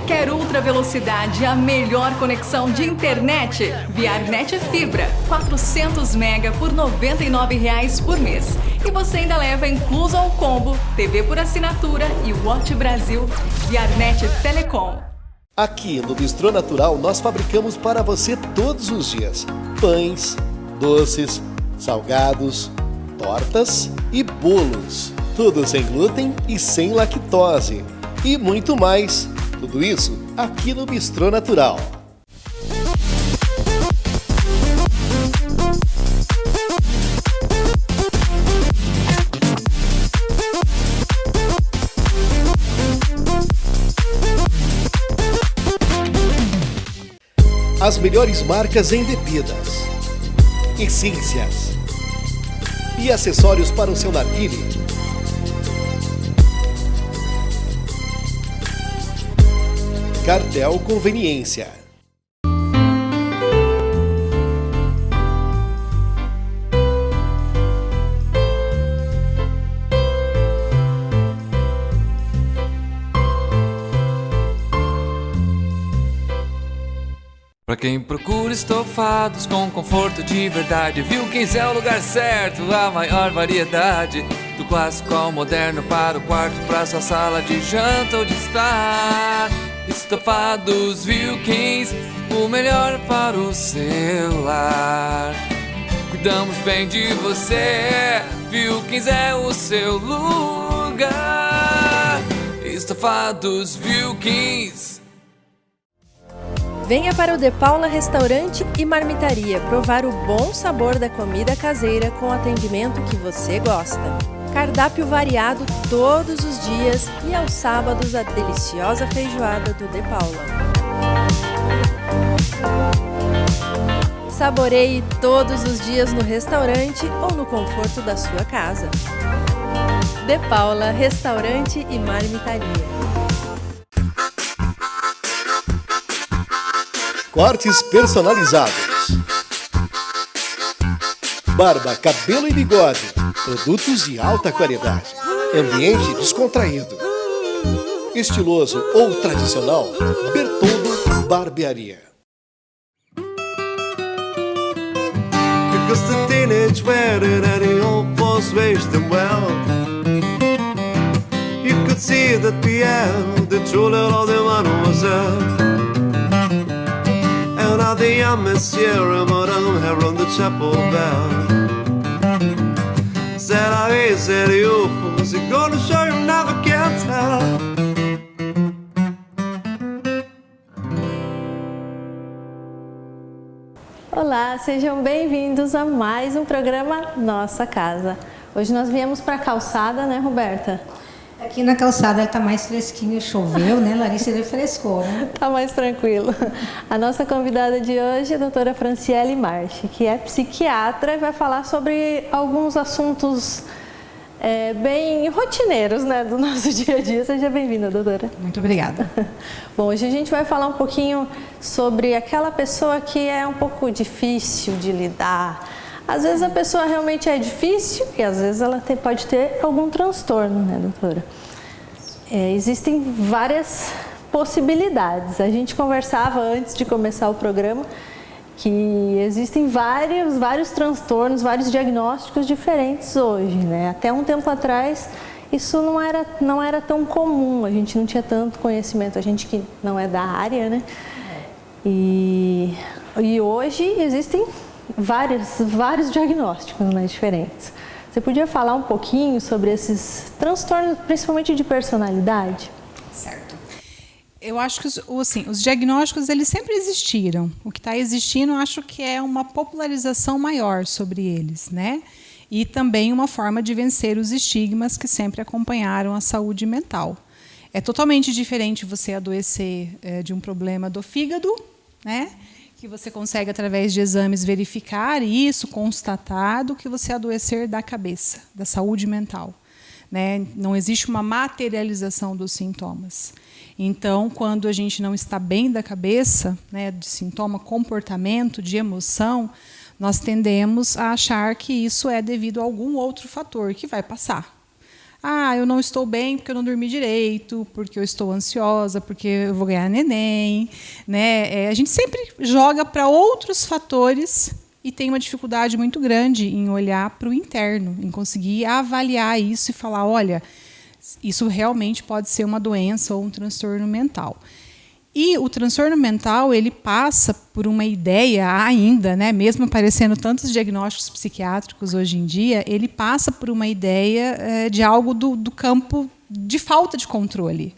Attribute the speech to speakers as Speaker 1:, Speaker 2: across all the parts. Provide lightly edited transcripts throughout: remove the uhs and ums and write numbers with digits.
Speaker 1: Quer ultra velocidade e a melhor conexão de internet? Viarnet Fibra, 400 mega por R$ 99,00 por mês. E você ainda leva incluso ao combo TV por assinatura e Watch Brasil Viarnet Telecom.
Speaker 2: Aqui no Bistrô Natural nós fabricamos para você todos os dias pães, doces, salgados, tortas e bolos. Tudo sem glúten e sem lactose. E muito mais. Tudo isso aqui no Bistrô Natural. As melhores marcas em bebidas, essências e acessórios para o seu narguilé. Cartel Conveniência.
Speaker 3: Pra quem procura estofados com conforto de verdade, Wilkins é o lugar certo, a maior variedade. Do clássico ao moderno, para o quarto, pra sua sala de janta ou de estar. Estofados Wilkins, o melhor para o seu lar. Cuidamos bem de você, Wilkins é o seu lugar. Estofados Wilkins.
Speaker 4: Venha para o De Paula Restaurante e Marmitaria provar o bom sabor da comida caseira com o atendimento que você gosta. Cardápio variado todos os dias e aos sábados a deliciosa feijoada do De Paula. Saboreie todos os dias no restaurante ou no conforto da sua casa. De Paula Restaurante e Marmitaria.
Speaker 2: Cortes personalizados. Barba, cabelo e bigode. Produtos de alta qualidade. Ambiente descontraído. Estiloso ou tradicional, Bertoldo Barbearia.
Speaker 5: Because the teenage wedding and the old folks wished them well. You could see that Pierre, the true little of the mademoiselle. And now the young monsieur and madame have rung the chapel bell. Said I said you fools, you're gonna show you never can tell.
Speaker 4: Olá, sejam bem-vindos a mais um programa Nossa Casa. Hoje nós viemos para a calçada, né, Roberta?
Speaker 6: Aqui na calçada está mais fresquinho, choveu, né, Larissa? Refrescou, né?
Speaker 4: Está mais tranquilo. A nossa convidada de hoje é a doutora Franciele Marchi, que é psiquiatra e vai falar sobre alguns assuntos bem rotineiros, né, do nosso dia a dia. Seja bem-vinda, doutora.
Speaker 6: Muito obrigada.
Speaker 4: Bom, hoje a gente vai falar um pouquinho sobre aquela pessoa que é um pouco difícil de lidar. Às vezes a pessoa realmente é difícil e às vezes ela pode ter algum transtorno, né, doutora? Existem várias possibilidades. A gente conversava antes de começar o programa que existem vários transtornos, vários diagnósticos diferentes hoje, né? Até um tempo atrás isso não era tão comum, a gente não tinha tanto conhecimento, a gente que não é da área, né? E hoje existem vários diagnósticos, né, diferentes. Você podia falar um pouquinho sobre esses transtornos, principalmente de personalidade?
Speaker 6: Certo.
Speaker 7: Eu acho que os diagnósticos eles sempre existiram. O que está existindo, eu acho que é uma popularização maior sobre eles, né? E também uma forma de vencer os estigmas que sempre acompanharam a saúde mental. É totalmente diferente você adoecer de um problema do fígado, né? Que você consegue, através de exames, verificar isso, constatar, do que você adoecer da cabeça, da saúde mental. né? Não existe uma materialização dos sintomas. Então, quando a gente não está bem da cabeça, né, de sintoma, comportamento, de emoção, nós tendemos a achar que isso é devido a algum outro fator que vai passar. Eu não estou bem porque eu não dormi direito, porque eu estou ansiosa, porque eu vou ganhar neném, né? A gente sempre joga para outros fatores e tem uma dificuldade muito grande em olhar para o interno, em conseguir avaliar isso e falar, olha, isso realmente pode ser uma doença ou um transtorno mental. E o transtorno mental, ele passa por uma ideia ainda, né, mesmo aparecendo tantos diagnósticos psiquiátricos hoje em dia, ele passa por uma ideia de algo do campo de falta de controle,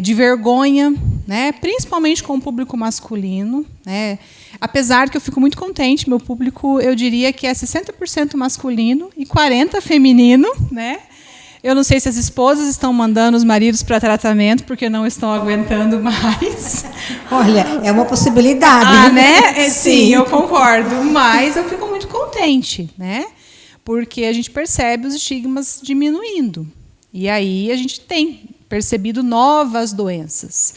Speaker 7: de vergonha, né, principalmente com o público masculino, né, apesar que eu fico muito contente, meu público, eu diria que é 60% masculino e 40% feminino, né? Eu não sei se as esposas estão mandando os maridos para tratamento porque não estão aguentando mais.
Speaker 6: Olha, é uma possibilidade.
Speaker 7: Né? Sim, eu concordo. Mas eu fico muito contente, né? Porque a gente percebe os estigmas diminuindo. E aí a gente tem percebido novas doenças.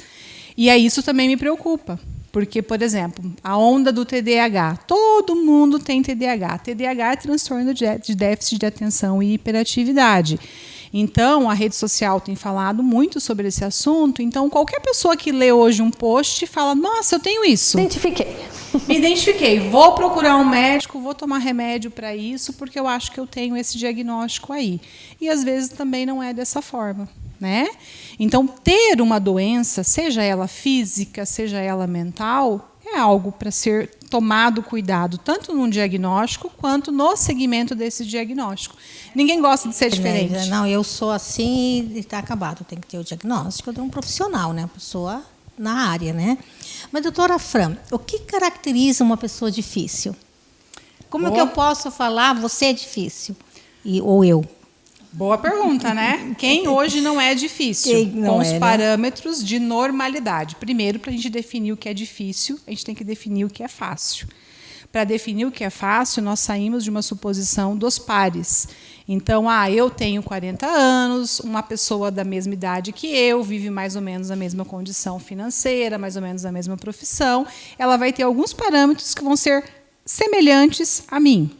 Speaker 7: E aí isso também me preocupa. Porque, por exemplo, a onda do TDAH. Todo mundo tem TDAH. TDAH é transtorno de déficit de atenção e hiperatividade. Então, a rede social tem falado muito sobre esse assunto. Então, qualquer pessoa que lê hoje um post fala, nossa, eu tenho isso.
Speaker 4: Identifiquei.
Speaker 7: Me identifiquei. Vou procurar um médico, vou tomar remédio para isso, porque eu acho que eu tenho esse diagnóstico aí. E, às vezes, também não é dessa forma, né? Então, ter uma doença, seja ela física, seja ela mental, é algo para ser tomado cuidado, tanto no diagnóstico quanto no segmento desse diagnóstico. Ninguém gosta de ser diferente.
Speaker 6: Não, eu sou assim e está acabado. Tem que ter o diagnóstico de um profissional, né? Uma pessoa na área, né? Mas, doutora Fran, o que caracteriza uma pessoa difícil? Como é que eu posso falar você é difícil? Ou eu?
Speaker 7: Boa pergunta, né? Quem hoje não é difícil? Com os parâmetros de normalidade. Primeiro, para a gente definir o que é difícil, a gente tem que definir o que é fácil. Para definir o que é fácil, nós saímos de uma suposição dos pares. Então, eu tenho 40 anos, uma pessoa da mesma idade que eu, vive mais ou menos a mesma condição financeira, mais ou menos a mesma profissão, ela vai ter alguns parâmetros que vão ser semelhantes a mim.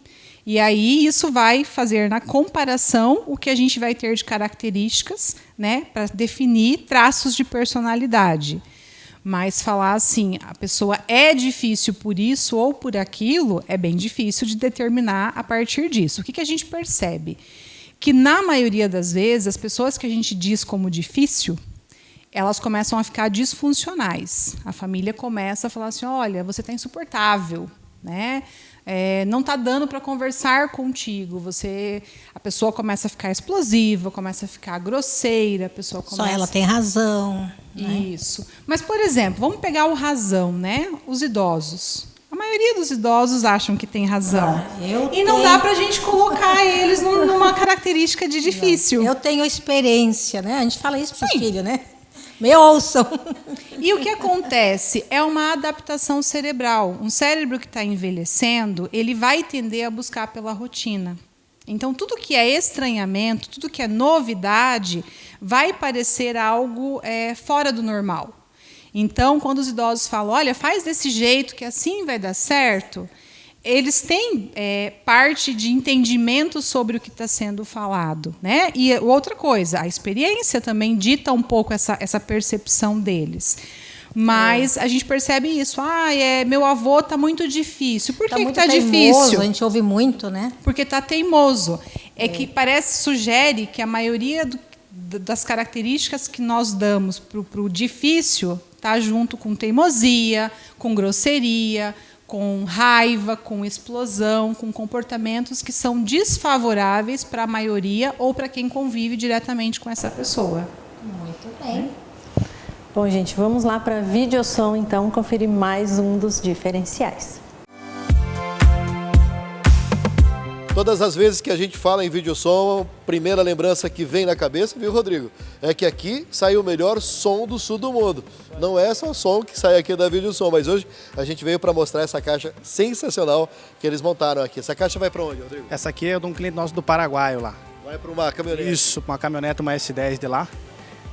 Speaker 7: E aí isso vai fazer na comparação o que a gente vai ter de características, né, para definir traços de personalidade. Mas falar assim, a pessoa é difícil por isso ou por aquilo, é bem difícil de determinar a partir disso. O que a gente percebe? Que, na maioria das vezes, as pessoas que a gente diz como difícil, elas começam a ficar disfuncionais. A família começa a falar assim, olha, você está insuportável, né? Não está dando para conversar contigo. A pessoa começa a ficar explosiva, começa a ficar grosseira, a pessoa começa...
Speaker 6: Só ela tem razão.
Speaker 7: Isso. Mas, por exemplo, vamos pegar o razão, né? Os idosos. A maioria dos idosos acham que tem razão. E não dá para a gente colocar eles numa característica de difícil.
Speaker 6: Eu tenho experiência, né? A gente fala isso para os filhos, né? Me ouçam.
Speaker 7: E o que acontece? É uma adaptação cerebral. Um cérebro que está envelhecendo, ele vai tender a buscar pela rotina. Então, tudo que é estranhamento, tudo que é novidade, vai parecer algo fora do normal. Então, quando os idosos falam, olha, faz desse jeito que assim vai dar certo, eles têm parte de entendimento sobre o que está sendo falado, né? E outra coisa, a experiência também dita um pouco essa percepção deles. Mas a gente percebe isso. Meu avô está muito difícil. Por que está difícil?
Speaker 6: A gente ouve muito, né?
Speaker 7: Porque está teimoso. Que sugere que a maioria das características que nós damos para o difícil está junto com teimosia, com grosseria, com raiva, com explosão, com comportamentos que são desfavoráveis para a maioria ou para quem convive diretamente com essa pessoa.
Speaker 6: Muito bem.
Speaker 4: Bom, gente, vamos lá para a videosom, então, conferir mais um dos diferenciais.
Speaker 2: Todas as vezes que a gente fala em videosom, a primeira lembrança que vem na cabeça, viu, Rodrigo? É que aqui sai o melhor som do sul do mundo. Não é só o som que sai aqui da videosom, mas hoje a gente veio para mostrar essa caixa sensacional que eles montaram aqui. Essa caixa vai para onde, Rodrigo?
Speaker 8: Essa aqui é de um cliente nosso do Paraguai lá.
Speaker 2: Vai para uma caminhonete.
Speaker 8: Isso, uma caminhonete, uma S10 de lá.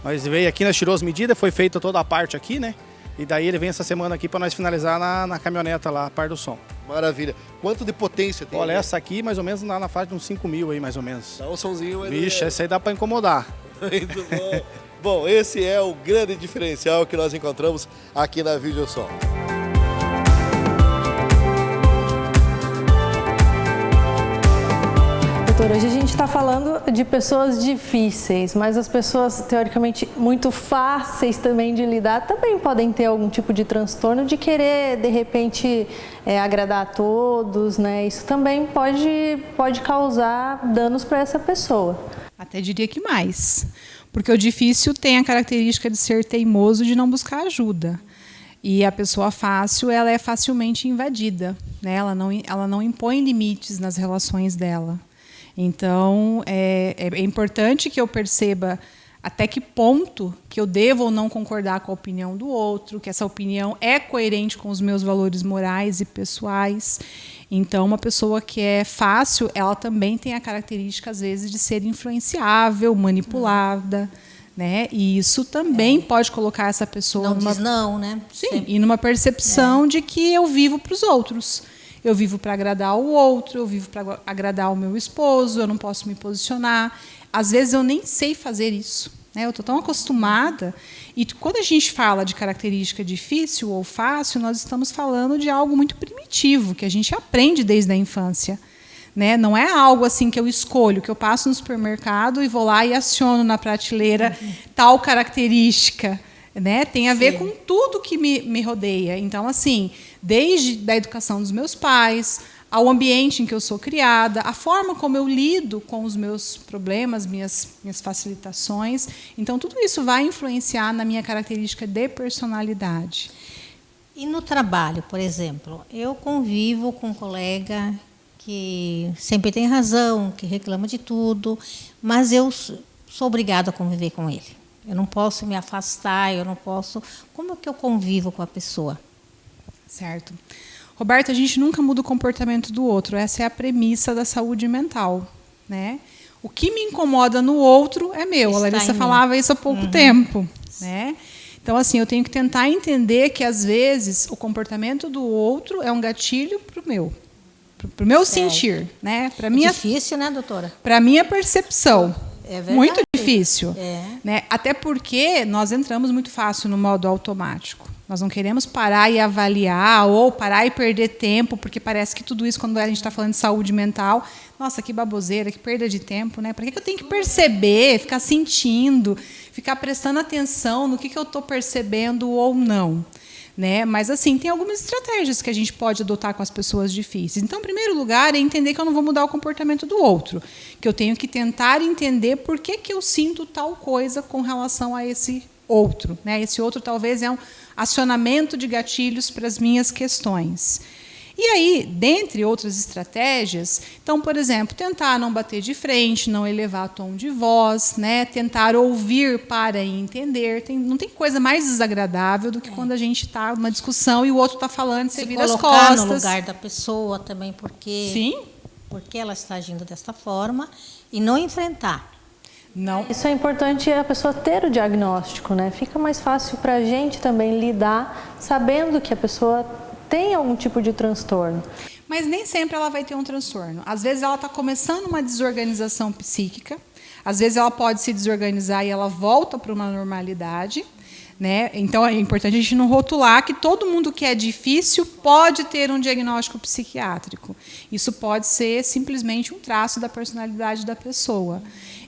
Speaker 8: Nós veio aqui, nós tirou as medidas, foi feita toda a parte aqui, né? E daí ele vem essa semana aqui para nós finalizar na caminhoneta lá, a parte do som.
Speaker 2: Maravilha. Quanto de potência tem?
Speaker 8: Olha, essa aqui mais ou menos na faixa de uns 5 mil aí, mais ou menos.
Speaker 2: Dá um somzinho.
Speaker 8: Vixe, essa aí dá para incomodar.
Speaker 2: Muito bom. Bom, esse é o grande diferencial que nós encontramos aqui na Videosom.
Speaker 4: Doutor, hoje a gente está falando de pessoas difíceis, mas as pessoas teoricamente muito fáceis também de lidar também podem ter algum tipo de transtorno de querer, de repente, agradar a todos, né? Isso também pode causar danos para essa pessoa.
Speaker 7: Até diria que mais. Porque o difícil tem a característica de ser teimoso, de não buscar ajuda. E a pessoa fácil, ela é facilmente invadida, né? Ela não impõe limites nas relações dela. Então, é importante que eu perceba até que ponto que eu devo ou não concordar com a opinião do outro, que essa opinião é coerente com os meus valores morais e pessoais. Então, uma pessoa que é fácil, ela também tem a característica, às vezes, de ser influenciável, manipulada, né? E isso também pode colocar essa pessoa
Speaker 6: Não diz não, né?
Speaker 7: Sim,
Speaker 6: Sempre.
Speaker 7: e numa percepção de que eu vivo para os outros. Eu vivo para agradar o outro, eu vivo para agradar o meu esposo, eu não posso me posicionar. Às vezes eu nem sei fazer isso, né? Eu estou tão acostumada. E quando a gente fala de característica difícil ou fácil, nós estamos falando de algo muito primitivo, que a gente aprende desde a infância. Né? Não é algo assim que eu escolho, que eu passo no supermercado e vou lá e aciono na prateleira tal característica. Né? Tem a ver com tudo que me rodeia. Então, assim, desde a educação dos meus pais, ao ambiente em que eu sou criada, a forma como eu lido com os meus problemas, minhas facilitações. Então, tudo isso vai influenciar na minha característica de personalidade.
Speaker 6: E no trabalho, por exemplo, eu convivo com um colega que sempre tem razão, que reclama de tudo, mas eu sou obrigada a conviver com ele. Eu não posso me afastar, eu não posso... Como é que eu convivo com a pessoa?
Speaker 7: Certo. Roberta, a gente nunca muda o comportamento do outro. Essa é a premissa da saúde mental, né? O que me incomoda no outro é meu. A Larissa falava isso há pouco tempo, né? Então, assim, eu tenho que tentar entender que, às vezes, o comportamento do outro é um gatilho para o meu sentir, né? Para minha...
Speaker 6: Difícil, né, doutora?
Speaker 7: Para a minha percepção.
Speaker 6: É verdade.
Speaker 7: Muito difícil.
Speaker 6: É.
Speaker 7: Né? Até porque nós entramos muito fácil no modo automático. Nós não queremos parar e avaliar ou parar e perder tempo, porque parece que tudo isso, quando a gente está falando de saúde mental, nossa, que baboseira, que perda de tempo, né? Para que eu tenho que perceber, ficar sentindo, ficar prestando atenção no que eu estou percebendo ou não? Né? Mas, assim, tem algumas estratégias que a gente pode adotar com as pessoas difíceis. Então, em primeiro lugar, é entender que eu não vou mudar o comportamento do outro, que eu tenho que tentar entender por que eu sinto tal coisa com relação a esse outro. Né? Esse outro, talvez, é um acionamento de gatilhos para as minhas questões. E aí, dentre outras estratégias, então, por exemplo, tentar não bater de frente, não elevar tom de voz, né? Tentar ouvir para entender. Não tem coisa mais desagradável do que quando a gente está numa discussão e o outro está falando e você vira as costas.
Speaker 6: Se colocar no lugar da pessoa também, porque ela está agindo desta forma, e não enfrentar.
Speaker 7: Não.
Speaker 4: Isso é importante a pessoa ter o diagnóstico, né? Fica mais fácil para a gente também lidar sabendo que a pessoa tem algum tipo de transtorno.
Speaker 7: Mas nem sempre ela vai ter um transtorno. Às vezes ela está começando uma desorganização psíquica, às vezes ela pode se desorganizar e ela volta para uma normalidade. Né? Então é importante a gente não rotular que todo mundo que é difícil pode ter um diagnóstico psiquiátrico. Isso pode ser simplesmente um traço da personalidade da pessoa.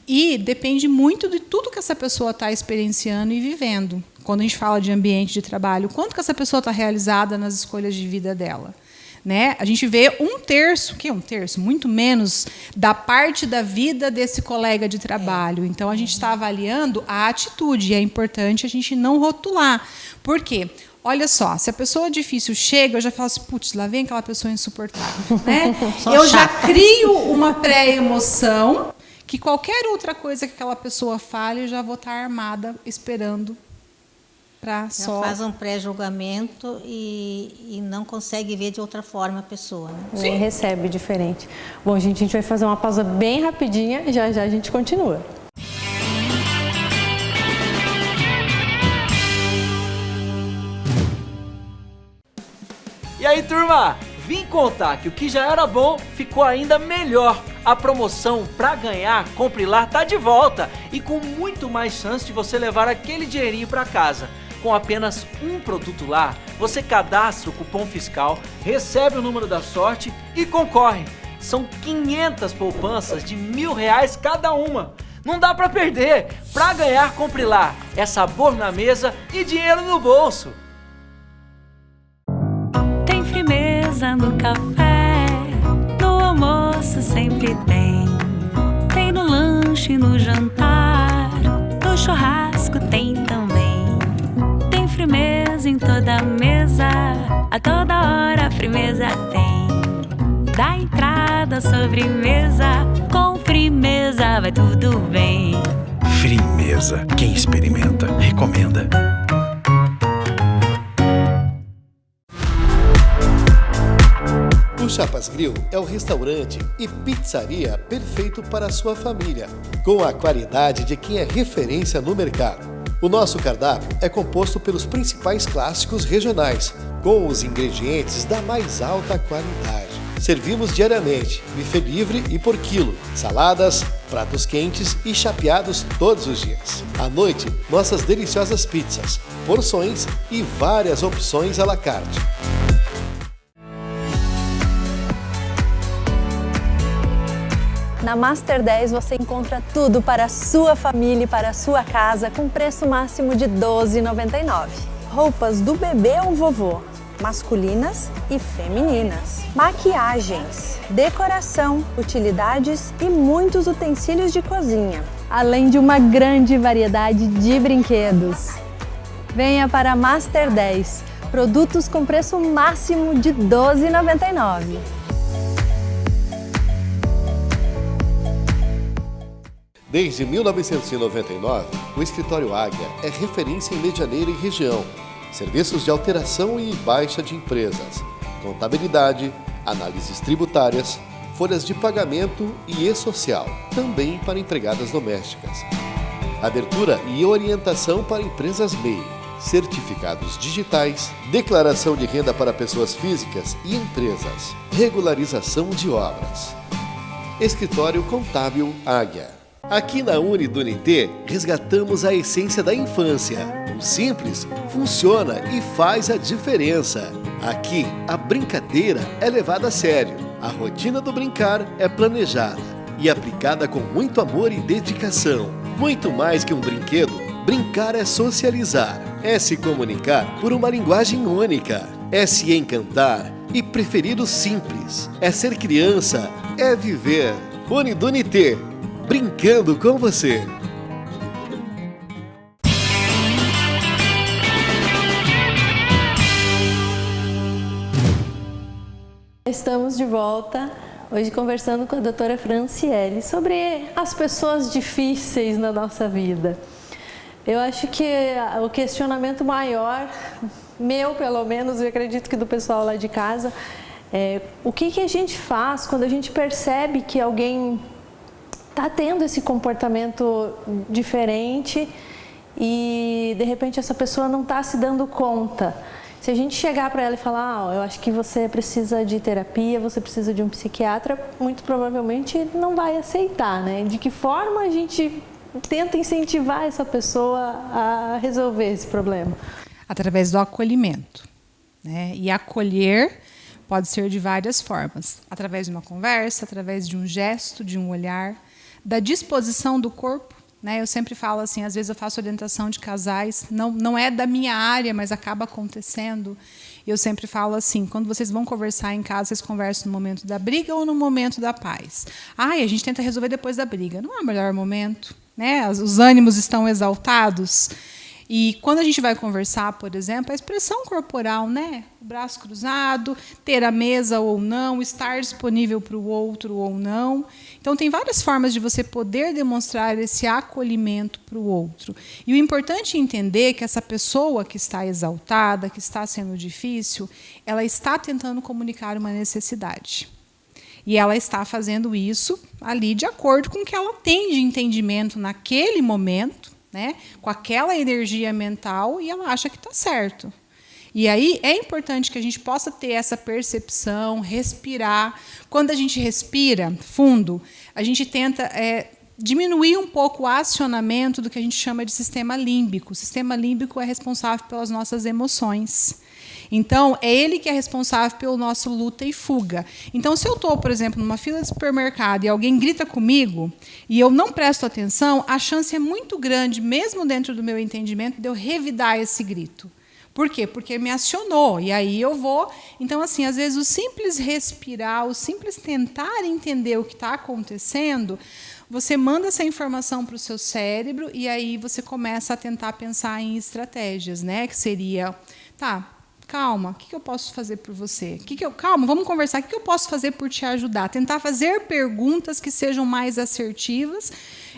Speaker 7: E depende muito de tudo que essa pessoa está experienciando e vivendo. Quando a gente fala de ambiente de trabalho, quanto que essa pessoa está realizada nas escolhas de vida dela. Né? A gente vê muito menos da parte da vida desse colega de trabalho. Então, a gente está avaliando a atitude. E é importante a gente não rotular. Por quê? Olha só, se a pessoa difícil chega, eu já falo assim, putz, lá vem aquela pessoa insuportável. Né? Eu já crio uma pré-emoção que qualquer outra coisa que aquela pessoa fale, eu já vou estar armada esperando para só...
Speaker 6: faz um pré-julgamento e não consegue ver de outra forma a pessoa, né?
Speaker 4: Sim. Recebe diferente. Bom, gente, a gente vai fazer uma pausa bem rapidinha e já a gente continua.
Speaker 9: E aí, turma? Vim contar que o que já era bom ficou ainda melhor. A promoção pra ganhar Compre Lar tá de volta e com muito mais chance de você levar aquele dinheirinho pra casa. Com apenas um produto lá, você cadastra o cupom fiscal, recebe o número da sorte e concorre. São 500 poupanças de R$1.000 cada uma. Não dá pra perder. Pra ganhar Compre Lar é sabor na mesa e dinheiro no bolso.
Speaker 10: Tem firmeza no café, no almoço sempre tem. Tem no lanche, no jantar, no churrasco tem também. Tem firmeza em toda a mesa, a toda hora a firmeza tem. Da entrada à sobremesa, com firmeza vai tudo bem.
Speaker 11: Firmeza, quem experimenta, recomenda.
Speaker 2: O Chapas Grill é o restaurante e pizzaria perfeito para a sua família, com a qualidade de quem é referência no mercado. O nosso cardápio é composto pelos principais clássicos regionais, com os ingredientes da mais alta qualidade. Servimos diariamente, buffet livre e por quilo, saladas, pratos quentes e chapeados todos os dias. À noite, nossas deliciosas pizzas, porções e várias opções à la carte.
Speaker 12: Na Master 10 você encontra tudo para a sua família e para a sua casa com preço máximo de R$ 12,99. Roupas do bebê ao vovô, masculinas e femininas. Maquiagens, decoração, utilidades e muitos utensílios de cozinha. Além de uma grande variedade de brinquedos. Venha para a Master 10, produtos com preço máximo de R$ 12,99.
Speaker 2: Desde 1999, o Escritório Águia é referência em Medianeira e região. Serviços de alteração e baixa de empresas, contabilidade, análises tributárias, folhas de pagamento e e-social, também para empregadas domésticas. Abertura e orientação para empresas MEI, certificados digitais, declaração de renda para pessoas físicas e empresas, regularização de obras. Escritório Contábil Águia. Aqui na Unidunité, resgatamos a essência da infância. O simples funciona e faz a diferença. Aqui, a brincadeira é levada a sério. A rotina do brincar é planejada e aplicada com muito amor e dedicação. Muito mais que um brinquedo, brincar é socializar. É se comunicar por uma linguagem única. É se encantar e preferir o simples. É ser criança, é viver. Unidunité. Brincando com você.
Speaker 4: Estamos de volta, hoje conversando com a doutora Franciele sobre as pessoas difíceis na nossa vida. Eu acho que o questionamento maior, meu pelo menos, e acredito que do pessoal lá de casa, é o que a gente faz quando a gente percebe que alguém está tendo esse comportamento diferente e de repente essa pessoa não está se dando conta. Se a gente chegar para ela e falar, eu acho que você precisa de terapia, você precisa de um psiquiatra, muito provavelmente não vai aceitar, né? De que forma a gente tenta incentivar essa pessoa a resolver esse problema?
Speaker 7: Através do acolhimento, né? E acolher pode ser de várias formas. Através de uma conversa, através de um gesto, de um olhar, da disposição do corpo, né? Eu sempre falo assim, às vezes eu faço orientação de casais, não é da minha área, mas acaba acontecendo. Eu sempre falo assim, quando vocês vão conversar em casa, vocês conversam no momento da briga ou no momento da paz? A gente tenta resolver depois da briga. Não é o melhor momento, né? Os ânimos estão exaltados. E quando a gente vai conversar, por exemplo, a expressão corporal, né? O braço cruzado, ter a mesa ou não, estar disponível para o outro ou não. Então, tem várias formas de você poder demonstrar esse acolhimento para o outro. E o importante é entender que essa pessoa que está exaltada, que está sendo difícil, ela está tentando comunicar uma necessidade. E ela está fazendo isso ali de acordo com o que ela tem de entendimento naquele momento, né, com aquela energia mental, e ela acha que está certo. E aí é importante que a gente possa ter essa percepção, respirar. Quando a gente respira fundo, a gente tenta diminuir um pouco o acionamento do que a gente chama de sistema límbico. O sistema límbico é responsável pelas nossas emoções. Então, é ele que é responsável pelo nosso luta e fuga. Então, se eu estou, por exemplo, numa fila de supermercado e alguém grita comigo e eu não presto atenção, a chance é muito grande, mesmo dentro do meu entendimento, de eu revidar esse grito. Por quê? Porque me acionou, e aí eu vou... Então, assim, às vezes, o simples respirar, o simples tentar entender o que está acontecendo, você manda essa informação para o seu cérebro e aí você começa a tentar pensar em estratégias, né? Que seria... Calma, o que eu posso fazer por você? Calma, vamos conversar. O que eu posso fazer por te ajudar? Tentar fazer perguntas que sejam mais assertivas,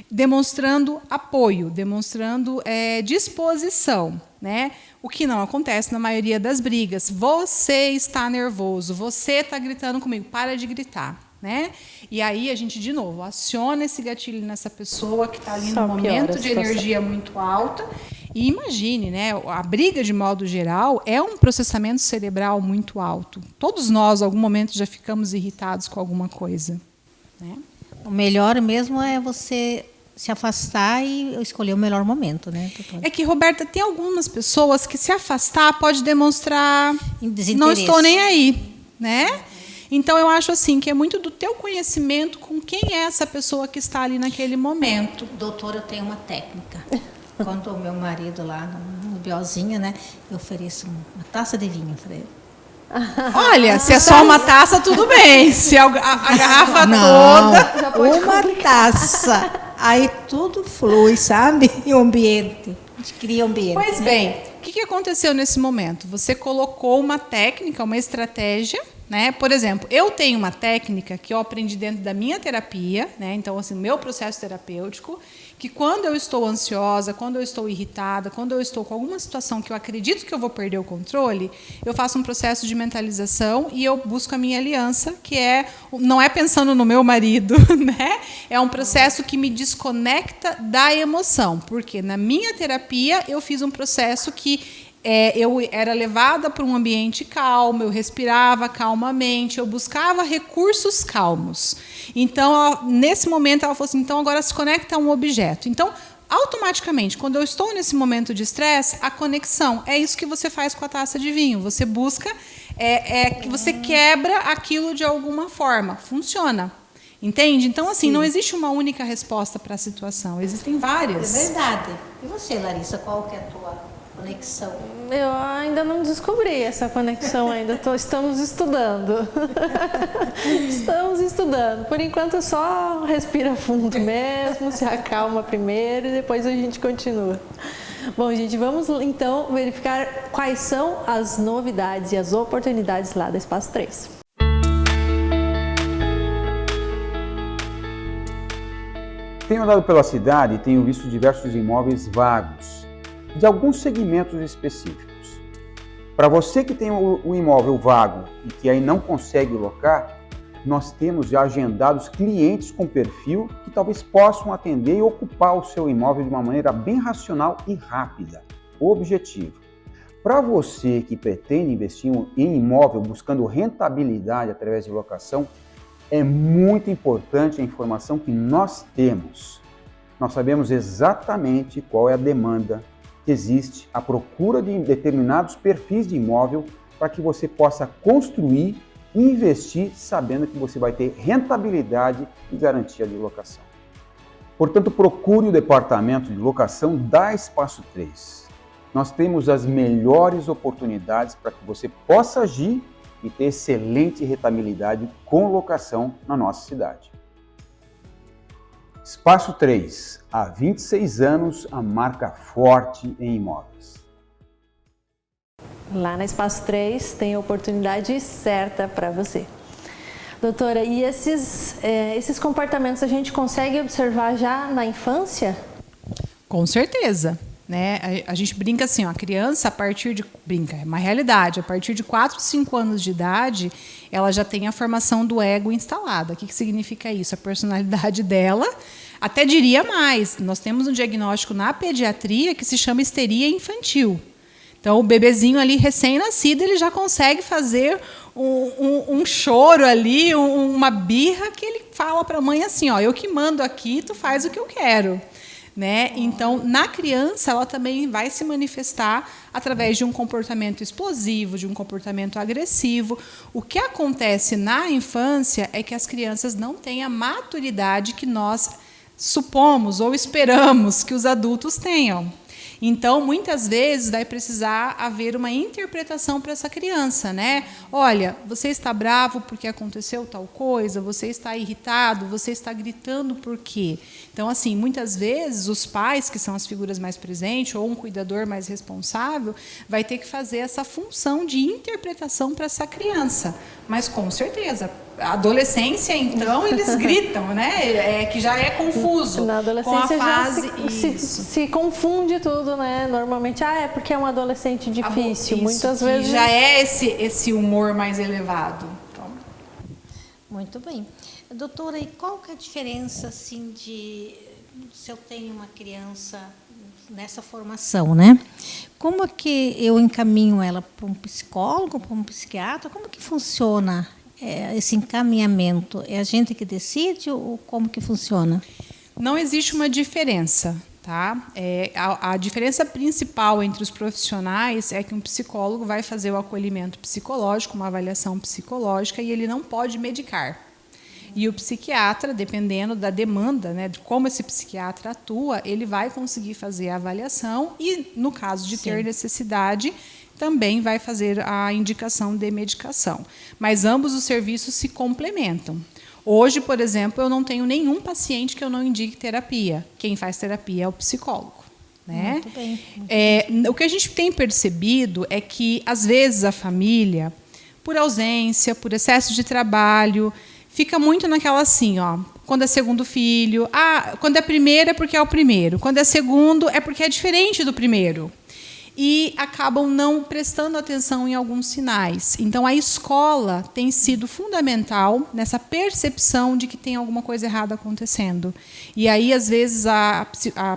Speaker 7: demonstrando apoio, demonstrando disposição, né? O que não acontece na maioria das brigas. Você está nervoso, você está gritando comigo, para de gritar. Né? E aí a gente, de novo, aciona esse gatilho nessa pessoa que está ali no momento de energia muito alta. E imagine, né? A briga, de modo geral, é um processamento cerebral muito alto. Todos nós, em algum momento, já ficamos irritados com alguma coisa. Né?
Speaker 6: O melhor mesmo é você se afastar e escolher o melhor momento, né, doutora?
Speaker 7: É que, Roberta, tem algumas pessoas que se afastar pode demonstrar não estou nem aí, né? Então, eu acho assim que é muito do teu conhecimento com quem é essa pessoa que está ali naquele momento.
Speaker 6: Doutora, eu tenho uma técnica. Quando o meu marido lá no Biozinha, né, eu ofereço uma taça de vinho para ele.
Speaker 7: Olha, se é só uma taça, tudo bem. Se é a garrafa toda...
Speaker 6: Uma taça. Aí tudo flui, sabe? E o ambiente. A gente cria ambiente.
Speaker 7: Pois bem, o que aconteceu nesse momento? Você colocou uma técnica, uma estratégia, né? Por exemplo, eu tenho uma técnica que eu aprendi dentro da minha terapia, né? Então, assim, meu processo terapêutico, que quando eu estou ansiosa, quando eu estou irritada, quando eu estou com alguma situação que eu acredito que eu vou perder o controle, eu faço um processo de mentalização e eu busco a minha aliança, que não é pensando no meu marido, né? É um processo que me desconecta da emoção, porque na minha terapia eu fiz um processo que eu era levada para um ambiente calmo, eu respirava calmamente, eu buscava recursos calmos. Então, nesse momento, ela falou assim, então agora se conecta a um objeto. Então, automaticamente, quando eu estou nesse momento de estresse, a conexão é isso que você faz com a taça de vinho. Você busca, que você quebra aquilo de alguma forma. Funciona. Entende? Então, assim, não existe uma única resposta para a situação. Existem várias.
Speaker 6: É verdade. E você, Larissa, qual que é a tua conexão?
Speaker 4: Eu ainda não descobri essa conexão ainda. Estamos estudando. Estamos estudando. Por enquanto, só respira fundo mesmo, se acalma primeiro e depois a gente continua. Bom, gente, vamos então verificar quais são as novidades e as oportunidades lá da Espaço 3.
Speaker 13: Tenho andado pela cidade e tenho visto diversos imóveis vagos, de alguns segmentos específicos. Para você que tem um imóvel vago e que aí não consegue locar, nós temos já agendados clientes com perfil que talvez possam atender e ocupar o seu imóvel de uma maneira bem racional e rápida. Objetivo: para você que pretende investir em imóvel buscando rentabilidade através de locação, é muito importante a informação que nós temos. Nós sabemos exatamente qual é a demanda que existe, a procura de determinados perfis de imóvel para que você possa construir e investir sabendo que você vai ter rentabilidade e garantia de locação. Portanto, procure o departamento de locação da Espaço 3. Nós temos as melhores oportunidades para que você possa agir e ter excelente rentabilidade com locação na nossa cidade. Espaço 3. Há 26 anos, a marca forte em imóveis.
Speaker 4: Lá na Espaço 3 tem a oportunidade certa para você. Doutora, e esses comportamentos a gente consegue observar já na infância?
Speaker 7: Com certeza. Né? A gente brinca assim, ó, a criança, a partir de... Brinca, é uma realidade. A partir de 4, 5 anos de idade, ela já tem a formação do ego instalada. O que significa isso? A personalidade dela, até diria mais, nós temos um diagnóstico na pediatria que se chama histeria infantil. Então, o bebezinho ali, recém-nascido, ele já consegue fazer um choro ali, uma birra, que ele fala para a mãe assim, ó, eu que mando aqui, tu faz o que eu quero. Né? Então, na criança, ela também vai se manifestar através de um comportamento explosivo, de um comportamento agressivo. O que acontece na infância é que as crianças não têm a maturidade que nós supomos ou esperamos que os adultos tenham. Então, muitas vezes, vai precisar haver uma interpretação para essa criança, né? Olha, você está bravo porque aconteceu tal coisa, você está irritado, você está gritando por quê? Então, assim, muitas vezes, os pais, que são as figuras mais presentes, ou um cuidador mais responsável, vai ter que fazer essa função de interpretação para essa criança. Mas, com certeza, a adolescência, então, eles gritam, né? Que já é confuso.
Speaker 4: Na adolescência
Speaker 7: com a fase,
Speaker 4: já se confunde tudo, né? Normalmente, é porque é um adolescente difícil. Muitas vezes
Speaker 7: já é esse humor mais elevado. Então.
Speaker 6: Muito bem. Doutora, e qual que é a diferença, assim, se eu tenho uma criança nessa formação, né? Como é que eu encaminho ela para um psicólogo, para um psiquiatra? Como que funciona esse encaminhamento? É a gente que decide ou como que funciona?
Speaker 7: Não existe uma diferença, tá? A diferença principal entre os profissionais é que um psicólogo vai fazer o acolhimento psicológico, uma avaliação psicológica, e ele não pode medicar. E o psiquiatra, dependendo da demanda, né, de como esse psiquiatra atua, ele vai conseguir fazer a avaliação e, no caso de ter necessidade, também vai fazer a indicação de medicação. Mas ambos os serviços se complementam. Hoje, por exemplo, eu não tenho nenhum paciente que eu não indique terapia. Quem faz terapia é o psicólogo. Né?
Speaker 6: Muito bem.
Speaker 7: O que a gente tem percebido é que, às vezes, a família, por ausência, por excesso de trabalho, fica muito naquela assim, ó, quando é segundo filho, quando é primeiro é porque é o primeiro, quando é segundo é porque é diferente do primeiro. E acabam não prestando atenção em alguns sinais. Então, a escola tem sido fundamental nessa percepção de que tem alguma coisa errada acontecendo. E aí, às vezes, a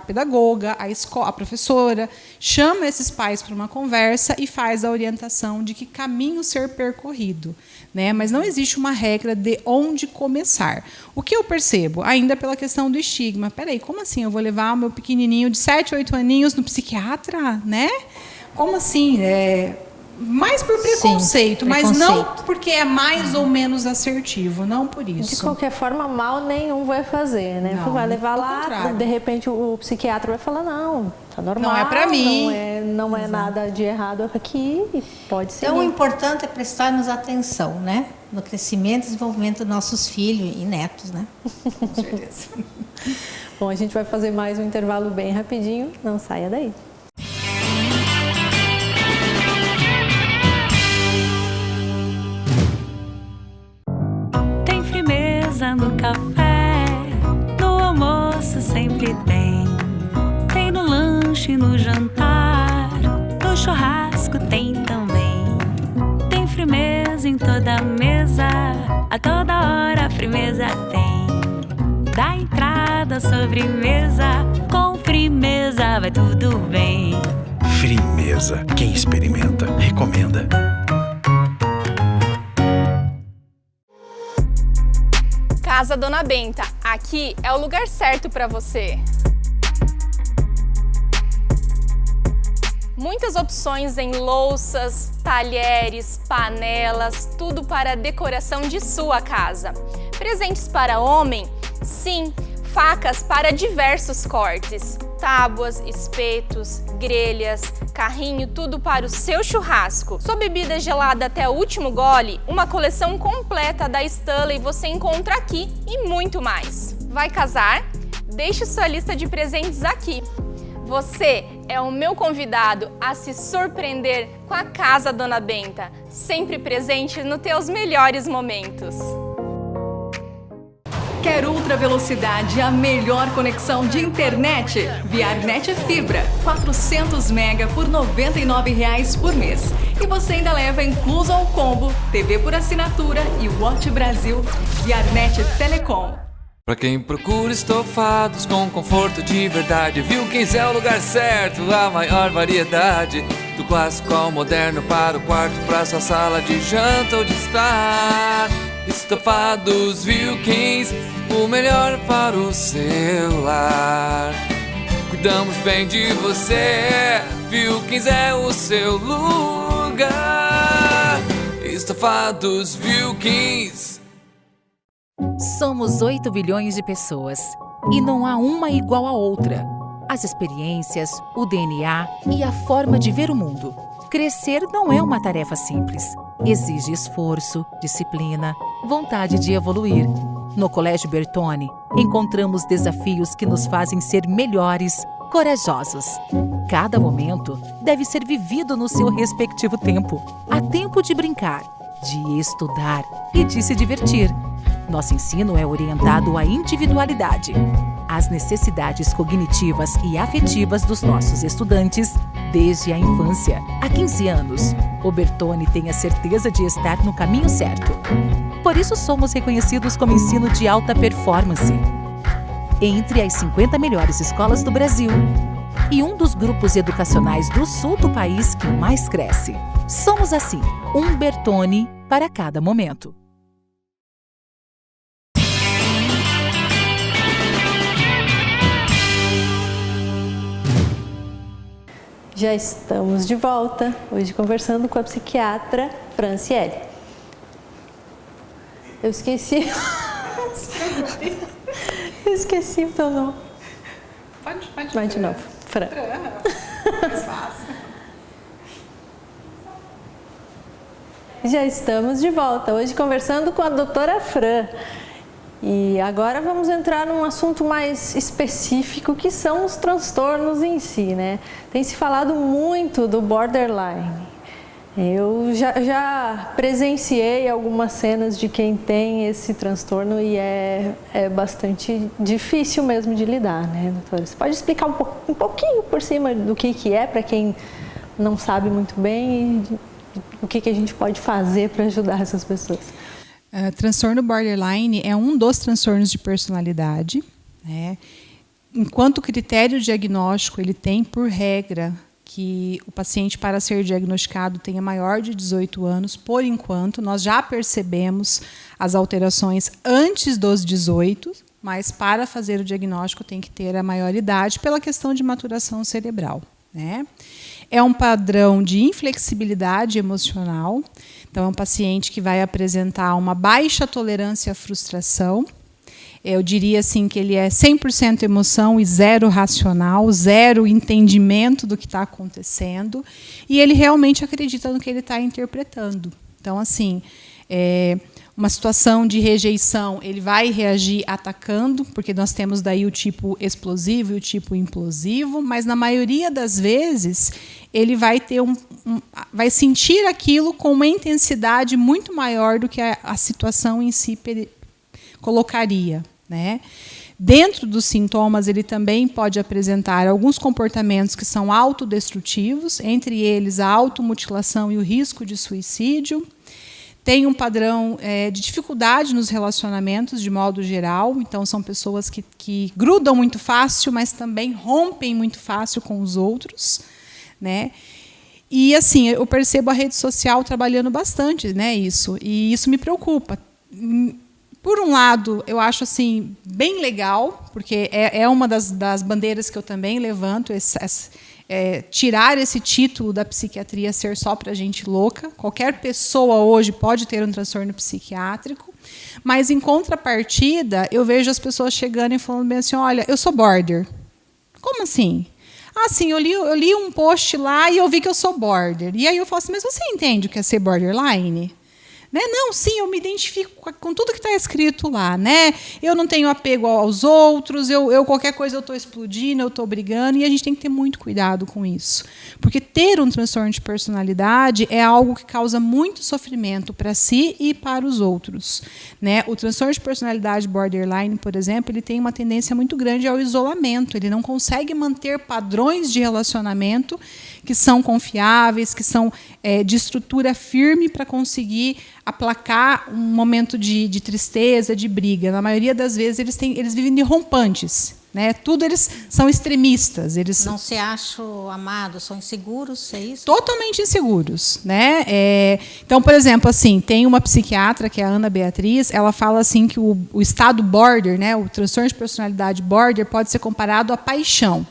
Speaker 7: pedagoga, a professora, chama esses pais para uma conversa e faz a orientação de que caminho ser percorrido. Né? Mas não existe uma regra de onde começar. O que eu percebo? Ainda pela questão do estigma. Peraí, como assim? Eu vou levar o meu pequenininho de 7, 8 aninhos no psiquiatra? Né? Como assim? Mais por preconceito, mas não porque é mais ou menos assertivo, não por isso.
Speaker 4: De qualquer forma, mal nenhum vai fazer, né? Não, vai levar lá, contrário. De repente o psiquiatra vai falar, não, tá normal.
Speaker 7: Não é para mim.
Speaker 4: Não é nada de errado aqui, pode ser.
Speaker 6: Então, o importante é prestarmos atenção, né? No crescimento e desenvolvimento dos nossos filhos e netos, né?
Speaker 7: Com certeza.
Speaker 4: Bom, a gente vai fazer mais um intervalo bem rapidinho, não saia daí.
Speaker 10: No café, no almoço sempre tem. Tem no lanche, no jantar, no churrasco tem também. Tem firmeza em toda mesa, a toda hora a firmeza tem. Da entrada à sobremesa, com firmeza vai tudo bem.
Speaker 11: Firmeza, quem experimenta, recomenda.
Speaker 14: Casa Dona Benta, aqui é o lugar certo para você. Muitas opções em louças, talheres, panelas, tudo para a decoração de sua casa. Presentes para homem? Sim, facas para diversos cortes. Tábuas, espetos, grelhas, carrinho, tudo para o seu churrasco. Sua bebida gelada até o último gole, uma coleção completa da Stanley você encontra aqui e muito mais. Vai casar? Deixe sua lista de presentes aqui. Você é o meu convidado a se surpreender com a Casa Dona Benta, sempre presente nos teus melhores momentos.
Speaker 1: Quer ultra velocidade, a melhor conexão de internet? ViarNet Fibra, 400 mega por R$ 99,00 por mês. E você ainda leva incluso ao combo, TV por assinatura e Watch Brasil. ViarNet Telecom.
Speaker 3: Pra quem procura estofados com conforto de verdade, Wilkins é o lugar certo, a maior variedade. Do clássico ao moderno, para o quarto, pra sua sala de janta ou de estar. Estofados Wilkins, o melhor para o seu lar. Cuidamos bem de você, Wilkins é o seu lugar. Estofados Wilkins.
Speaker 15: Somos 8 bilhões de pessoas e não há uma igual à outra. As experiências, o DNA e a forma de ver o mundo. Crescer não é uma tarefa simples. Exige esforço, disciplina, vontade de evoluir. No Colégio Bertone, encontramos desafios que nos fazem ser melhores, corajosos. Cada momento deve ser vivido no seu respectivo tempo. Há tempo de brincar, de estudar e de se divertir. Nosso ensino é orientado à individualidade, às necessidades cognitivas e afetivas dos nossos estudantes desde a infância. Há 15 anos, o Bertone tem a certeza de estar no caminho certo. Por isso somos reconhecidos como ensino de alta performance. Entre as 50 melhores escolas do Brasil e um dos grupos educacionais do sul do país que mais cresce. Somos assim, um Bertone para cada momento.
Speaker 4: Já estamos de volta, hoje conversando com a psiquiatra Franciele. Eu esqueci. Eu esqueci o teu nome.
Speaker 7: Pode.
Speaker 4: Vai de novo. Fran.
Speaker 7: Mais fácil.
Speaker 4: Já estamos de volta, hoje conversando com a doutora Fran. E agora vamos entrar num assunto mais específico, que são os transtornos em si, né? Tem se falado muito do borderline. Eu já presenciei algumas cenas de quem tem esse transtorno e é bastante difícil mesmo de lidar, né, doutora? Você pode explicar um pouquinho por cima do que é, para quem não sabe muito bem, e o que a gente pode fazer para ajudar essas pessoas?
Speaker 7: Transtorno borderline é um dos transtornos de personalidade, né? Enquanto critério diagnóstico, ele tem por regra que o paciente, para ser diagnosticado, tenha maior de 18 anos. Por enquanto, nós já percebemos as alterações antes dos 18, mas para fazer o diagnóstico tem que ter a maioridade pela questão de maturação cerebral, né? É um padrão de inflexibilidade emocional. Então, é um paciente que vai apresentar uma baixa tolerância à frustração. Eu diria assim que ele é 100% emoção e 0 racional, 0 entendimento do que está acontecendo. E ele realmente acredita no que ele está interpretando. Então, assim, uma situação de rejeição, ele vai reagir atacando, porque nós temos daí o tipo explosivo e o tipo implosivo, mas na maioria das vezes ele vai ter vai sentir aquilo com uma intensidade muito maior do que a situação em si colocaria, né? Dentro dos sintomas, ele também pode apresentar alguns comportamentos que são autodestrutivos, entre eles a automutilação e o risco de suicídio. Tem um padrão de dificuldade nos relacionamentos, de modo geral. Então, são pessoas que grudam muito fácil, mas também rompem muito fácil com os outros, né? E, assim, eu percebo a rede social trabalhando bastante, né, isso. E isso me preocupa. Por um lado, eu acho assim bem legal, porque é uma das bandeiras que eu também levanto, tirar esse título da psiquiatria ser só para gente louca. Qualquer pessoa hoje pode ter um transtorno psiquiátrico, mas, em contrapartida, eu vejo as pessoas chegando e falando bem assim, olha, eu sou border. Como assim? Ah, sim, eu li um post lá e eu vi que eu sou border. E aí eu falo assim, mas você entende o que é ser borderline? Né? Não, sim, eu me identifico com tudo que está escrito lá. Né? Eu não tenho apego aos outros, eu qualquer coisa eu estou explodindo, eu estou brigando, e a gente tem que ter muito cuidado com isso. Porque ter um transtorno de personalidade é algo que causa muito sofrimento para si e para os outros. Né? O transtorno de personalidade borderline, por exemplo, ele tem uma tendência muito grande ao isolamento. Ele não consegue manter padrões de relacionamento que são confiáveis, que são de estrutura firme para conseguir aplacar um momento de tristeza, de briga. Na maioria das vezes, eles vivem de rompantes. Né? Tudo eles são extremistas. Eles
Speaker 6: não se acham amados, são inseguros, é isso?
Speaker 7: Totalmente inseguros. Né? Então, por exemplo, assim, tem uma psiquiatra, que é a Ana Beatriz, ela fala assim que o estado border, né, o transtorno de personalidade border, pode ser comparado à paixão.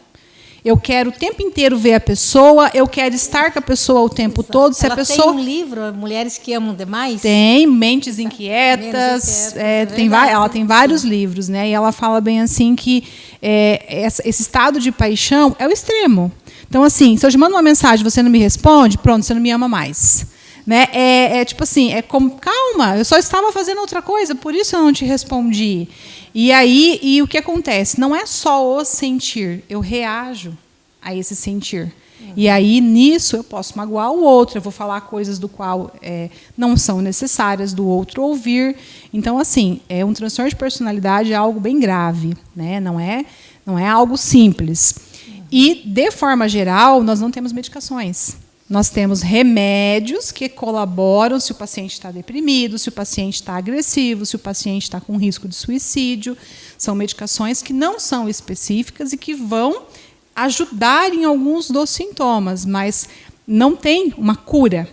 Speaker 7: Eu quero o tempo inteiro ver a pessoa, eu quero estar com a pessoa o tempo todo. Se
Speaker 6: ela
Speaker 7: a pessoa...
Speaker 6: tem um livro, Mulheres que Amam Demais?
Speaker 7: Tem, Mentes Inquietas. Ela tem vários livros, né? E ela fala bem assim que esse estado de paixão é o extremo. Então, assim, se eu te mando uma mensagem e você não me responde, pronto, você não me ama mais. Né? Tipo assim, como, calma, eu só estava fazendo outra coisa, por isso eu não te respondi. E o que acontece? Não é só o sentir, eu reajo a esse sentir. E aí, nisso, eu posso magoar o outro, eu vou falar coisas do qual não são necessárias do outro ouvir. Então, assim, um transtorno de personalidade é algo bem grave, né? Não é algo simples. E, de forma geral, nós não temos medicações. Nós temos remédios que colaboram se o paciente está deprimido, se o paciente está agressivo, se o paciente está com risco de suicídio. São medicações que não são específicas e que vão ajudar em alguns dos sintomas, mas não tem uma cura.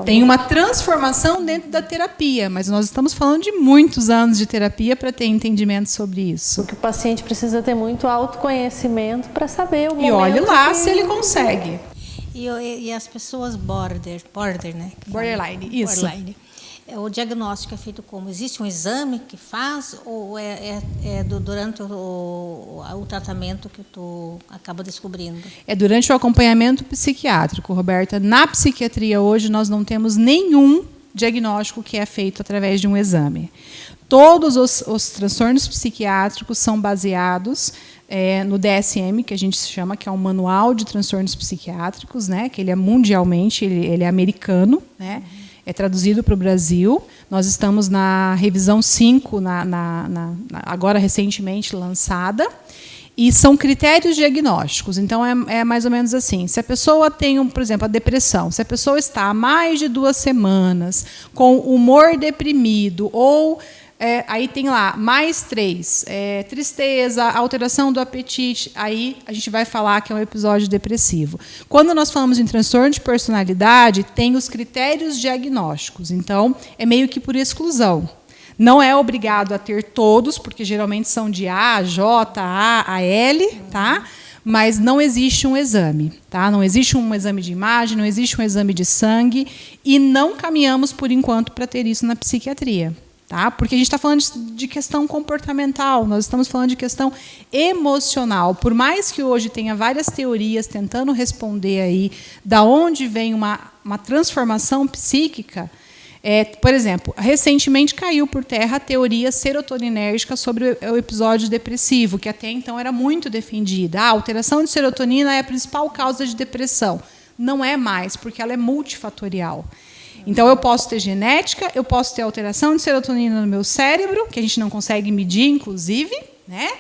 Speaker 7: Tem uma transformação dentro da terapia, mas nós estamos falando de muitos anos de terapia para ter entendimento sobre isso.
Speaker 4: Porque o paciente precisa ter muito autoconhecimento para saber o momento.
Speaker 7: E olhe lá se ele consegue.
Speaker 6: E as pessoas border, né?
Speaker 7: Borderline, isso.
Speaker 6: Borderline. O diagnóstico é feito como? Existe um exame que faz ou durante o tratamento que tu acaba descobrindo? É
Speaker 7: durante o acompanhamento psiquiátrico, Roberta. Na psiquiatria hoje nós não temos nenhum diagnóstico que é feito através de um exame. Todos os transtornos psiquiátricos são baseados no DSM, que a gente chama, que é um manual de transtornos psiquiátricos, né, que ele é mundialmente, ele é americano, né, é traduzido para o Brasil. Nós estamos na revisão 5, agora recentemente lançada, e são critérios diagnósticos. Então, é mais ou menos assim. Se a pessoa tem, por exemplo, a depressão, se a pessoa está há mais de 2 semanas com humor deprimido ou... aí tem lá, mais 3, tristeza, alteração do apetite, aí a gente vai falar que é um episódio depressivo. Quando nós falamos em transtorno de personalidade, tem os critérios diagnósticos, então é meio que por exclusão. Não é obrigado a ter todos, porque geralmente são de A, J, A, L, tá? Mas não existe um exame, tá? Não existe um exame de imagem, não existe um exame de sangue, e não caminhamos, por enquanto, para ter isso na psiquiatria. Tá? Porque a gente está falando de questão comportamental, nós estamos falando de questão emocional. Por mais que hoje tenha várias teorias tentando responder aí da onde vem uma transformação psíquica, por exemplo, recentemente caiu por terra a teoria serotoninérgica sobre o episódio depressivo, que até então era muito defendida. A alteração de serotonina é a principal causa de depressão. Não é mais, porque ela é multifatorial. Então, eu posso ter genética, eu posso ter alteração de serotonina no meu cérebro, que a gente não consegue medir, inclusive, né?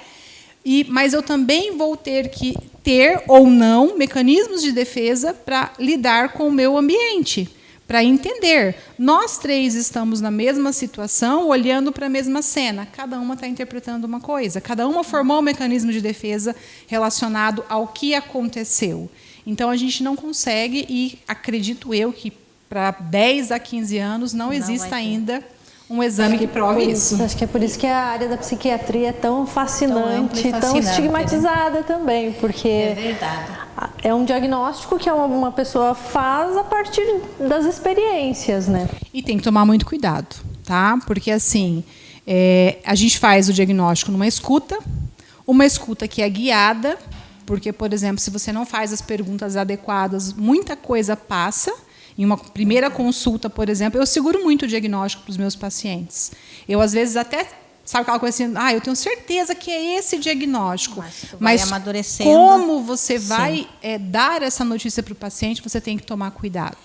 Speaker 7: Mas eu também vou ter que ter ou não mecanismos de defesa para lidar com o meu ambiente, para entender. Nós 3 estamos na mesma situação, olhando para a mesma cena. Cada uma está interpretando uma coisa. Cada uma formou um mecanismo de defesa relacionado ao que aconteceu. Então, a gente não consegue, e acredito eu que para 10 a 15 anos não existe ainda um exame que prove isso.
Speaker 4: Acho que é por isso que a área da psiquiatria é tão fascinante, tão estigmatizada, né? Também, porque é um diagnóstico que uma pessoa faz a partir das experiências, né?
Speaker 7: E tem que tomar muito cuidado, tá? Porque assim, a gente faz o diagnóstico numa escuta, uma escuta que é guiada, porque, por exemplo, se você não faz as perguntas adequadas, muita coisa passa. Em uma primeira consulta, por exemplo, eu seguro muito o diagnóstico para os meus pacientes. Eu, às vezes, até... Sabe aquela coisa assim, eu tenho certeza que é esse diagnóstico. Mas como você vai dar essa notícia para o paciente, você tem que tomar cuidado.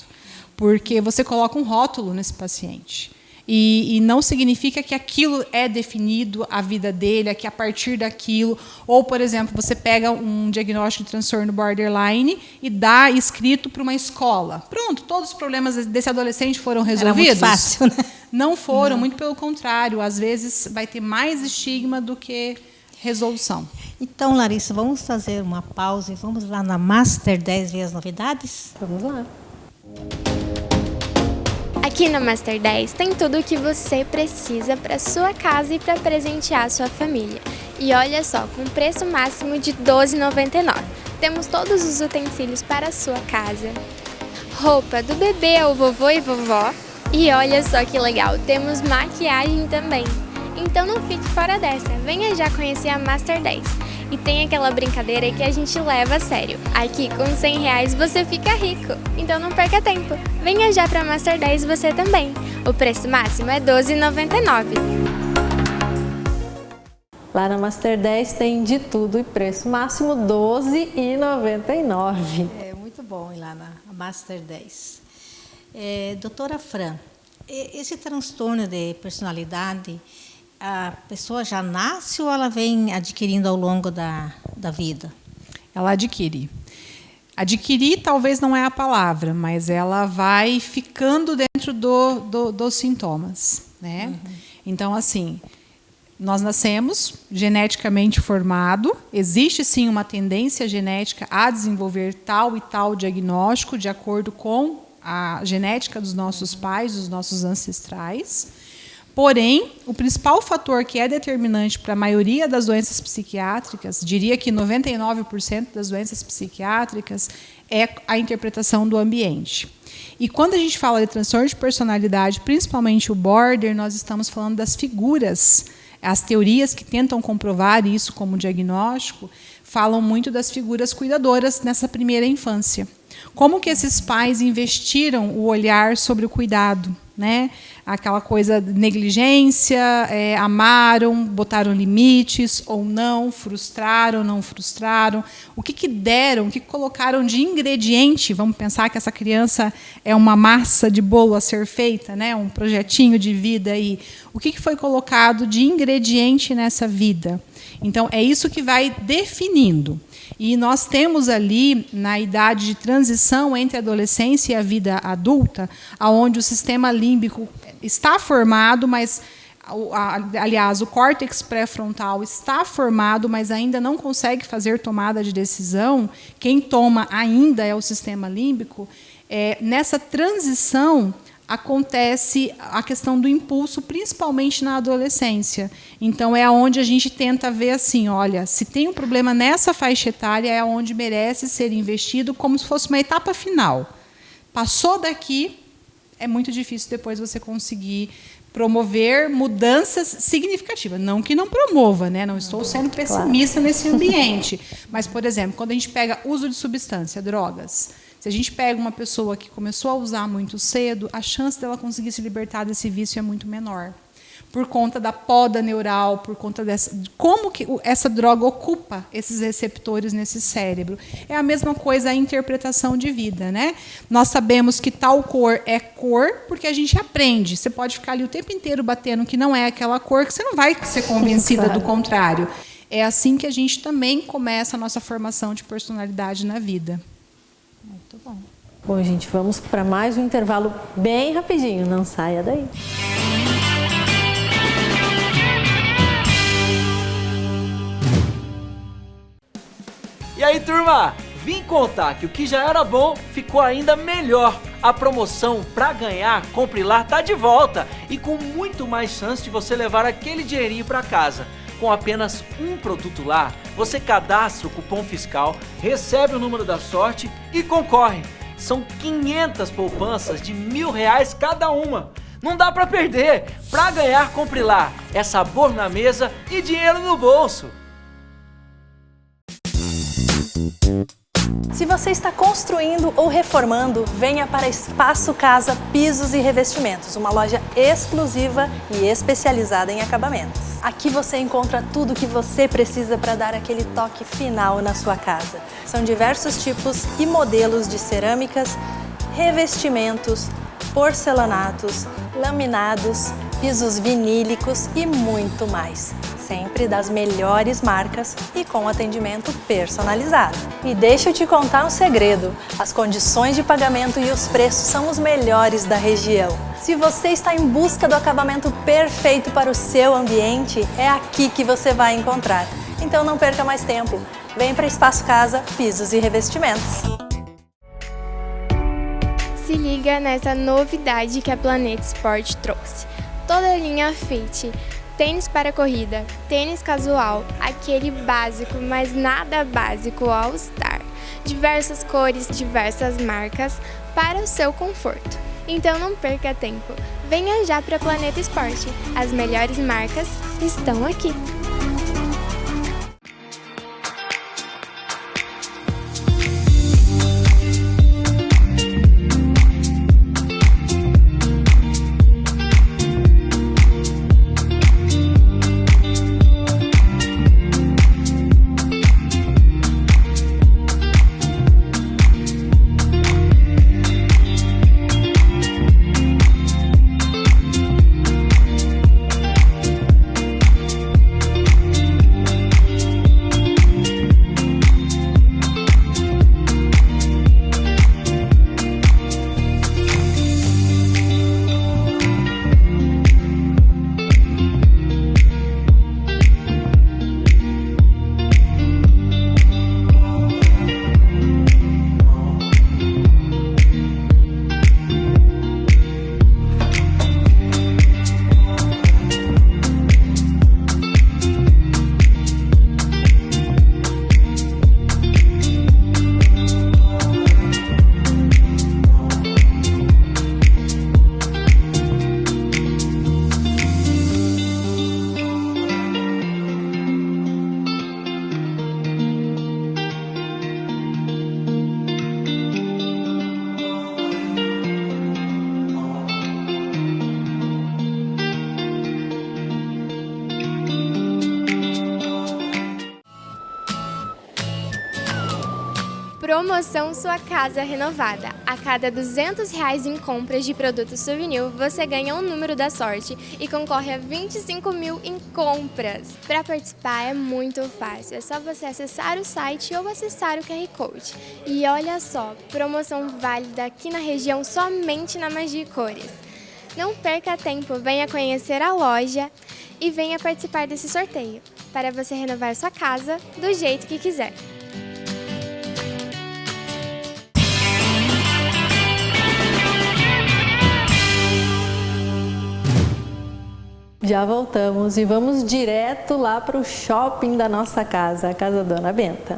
Speaker 7: Porque você coloca um rótulo nesse paciente. E não significa que aquilo é definido a vida dele, que a partir daquilo. Ou, por exemplo, você pega um diagnóstico de transtorno borderline e dá escrito para uma escola. Pronto, todos os problemas desse adolescente foram resolvidos.
Speaker 6: Era muito fácil, né?
Speaker 7: Não foram, muito pelo contrário. Às vezes vai ter mais estigma do que resolução.
Speaker 6: Então, Larissa, vamos fazer uma pausa e vamos lá na Master 10 Ver as Novidades?
Speaker 4: Vamos lá.
Speaker 16: Aqui na Master 10 tem tudo o que você precisa para sua casa e para presentear a sua família. E olha só, com preço máximo de R$ 12,99. Temos todos os utensílios para a sua casa. Roupa do bebê ao vovô e vovó. E olha só que legal, temos maquiagem também. Então não fique fora dessa, venha já conhecer a Master 10. E tem aquela brincadeira que a gente leva a sério. Aqui com R$100 você fica rico, então não perca tempo. Venha já para a Master 10 você também. O preço máximo é R$ 12,99.
Speaker 4: Lá na Master 10 tem de tudo e preço máximo R$ 12,99.
Speaker 6: É muito bom ir lá na Master 10. Doutora Fran, esse transtorno de personalidade, a pessoa já nasce ou ela vem adquirindo ao longo da vida?
Speaker 7: Ela adquire. Adquirir talvez não é a palavra, mas ela vai ficando dentro dos sintomas, né? Então, assim, nós nascemos geneticamente formado, existe sim uma tendência genética a desenvolver tal e tal diagnóstico de acordo com a genética dos nossos pais, dos nossos ancestrais. Porém, o principal fator que é determinante para a maioria das doenças psiquiátricas, diria que 99% das doenças psiquiátricas, é a interpretação do ambiente. E quando a gente fala de transtorno de personalidade, principalmente o border, nós estamos falando das figuras. As teorias que tentam comprovar isso como diagnóstico falam muito das figuras cuidadoras nessa primeira infância. Como que esses pais investiram o olhar sobre o cuidado, né? Aquela coisa de negligência, amaram, botaram limites ou não, frustraram, não frustraram. O que deram, o que colocaram de ingrediente? Vamos pensar que essa criança é uma massa de bolo a ser feita, né? Um projetinho de vida aí. O que foi colocado de ingrediente nessa vida? Então, é isso que vai definindo. E nós temos ali, na idade de transição entre a adolescência e a vida adulta, onde o sistema límbico está formado, mas, aliás, o córtex pré-frontal está formado, mas ainda não consegue fazer tomada de decisão. Quem toma ainda é o sistema límbico. Nessa transição, acontece a questão do impulso, principalmente na adolescência. Então, é onde a gente tenta ver assim, olha, se tem um problema nessa faixa etária, é onde merece ser investido como se fosse uma etapa final. Passou daqui, é muito difícil depois você conseguir promover mudanças significativas. Não que não promova, né? Não estou sendo pessimista nesse ambiente. Mas, por exemplo, quando a gente pega uso de substância, drogas, se a gente pega uma pessoa que começou a usar muito cedo, a chance dela conseguir se libertar desse vício é muito menor. Por conta da poda neural, por conta de como que essa droga ocupa esses receptores nesse cérebro. É a mesma coisa a interpretação de vida, né? Nós sabemos que tal cor é cor porque a gente aprende. Você pode ficar ali o tempo inteiro batendo que não é aquela cor, que você não vai ser convencida do contrário. É assim que a gente também começa a nossa formação de personalidade na vida.
Speaker 6: Muito bom.
Speaker 4: Bom, gente, vamos para mais um intervalo bem rapidinho. Não saia daí.
Speaker 9: E aí, turma? Vim contar que o que já era bom ficou ainda melhor. A promoção pra ganhar, compre lá, tá de volta e com muito mais chance de você levar aquele dinheirinho pra casa. Com apenas um produto lá, você cadastra o cupom fiscal, recebe o número da sorte e concorre. São 500 poupanças de R$1.000 cada uma. Não dá pra perder. Pra ganhar, compre lá. É sabor na mesa e dinheiro no bolso.
Speaker 12: Se você está construindo ou reformando, venha para Espaço Casa Pisos e Revestimentos, uma loja exclusiva e especializada em acabamentos. Aqui você encontra tudo o que você precisa para dar aquele toque final na sua casa. São diversos tipos e modelos de cerâmicas, revestimentos, porcelanatos, laminados, pisos vinílicos e muito mais. Sempre das melhores marcas e com atendimento personalizado. E deixa eu te contar um segredo: as condições de pagamento e os preços são os melhores da região. Se você está em busca do acabamento perfeito para o seu ambiente, é aqui que você vai encontrar. Então não perca mais tempo. Vem para Espaço Casa Pisos e Revestimentos.
Speaker 16: Se liga nessa novidade que a Planeta Sport trouxe. Toda a linha Fit. Tênis para corrida, tênis casual, aquele básico, mas nada básico All Star. Diversas cores, diversas marcas para o seu conforto. Então não perca tempo. Venha já para Planeta Esporte. As melhores marcas estão aqui. Promoção Sua Casa Renovada. A cada R$200 em compras de produtos souvenir, você ganha um número da sorte e concorre a 25 mil em compras. Para participar é muito fácil, é só você acessar o site ou acessar o QR Code. E olha só, promoção válida aqui na região somente na Magia e Cores. Não perca tempo, venha conhecer a loja e venha participar desse sorteio, para você renovar sua casa do jeito que quiser.
Speaker 4: Já voltamos e vamos direto lá para o shopping da nossa casa, a Casa Dona Benta.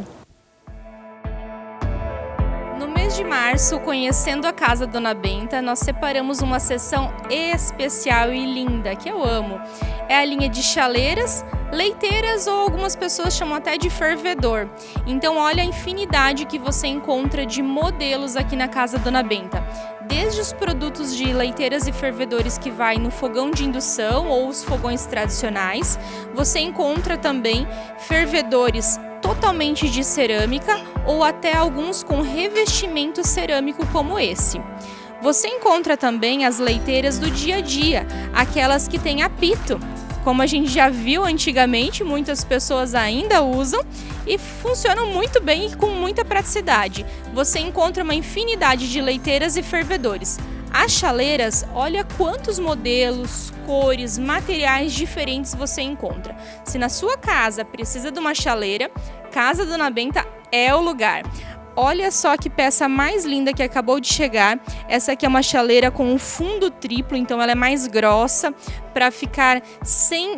Speaker 14: No mês de março, conhecendo a Casa Dona Benta, nós separamos uma seção especial e linda, que eu amo. É a linha de chaleiras, leiteiras ou algumas pessoas chamam até de fervedor. Então olha a infinidade que você encontra de modelos aqui na Casa Dona Benta. Desde os produtos de leiteiras e fervedores que vai no fogão de indução ou os fogões tradicionais, você encontra também fervedores totalmente de cerâmica ou até alguns com revestimento cerâmico como esse. Você encontra também as leiteiras do dia a dia, aquelas que têm apito. Como a gente já viu antigamente, muitas pessoas ainda usam e funcionam muito bem e com muita praticidade. Você encontra uma infinidade de leiteiras e fervedores. As chaleiras, olha quantos modelos, cores, materiais diferentes você encontra. Se na sua casa precisa de uma chaleira, Casa Dona Benta é o lugar. Olha só que peça mais linda que acabou de chegar. Essa aqui é uma chaleira com um fundo triplo, então ela é mais grossa para ficar sem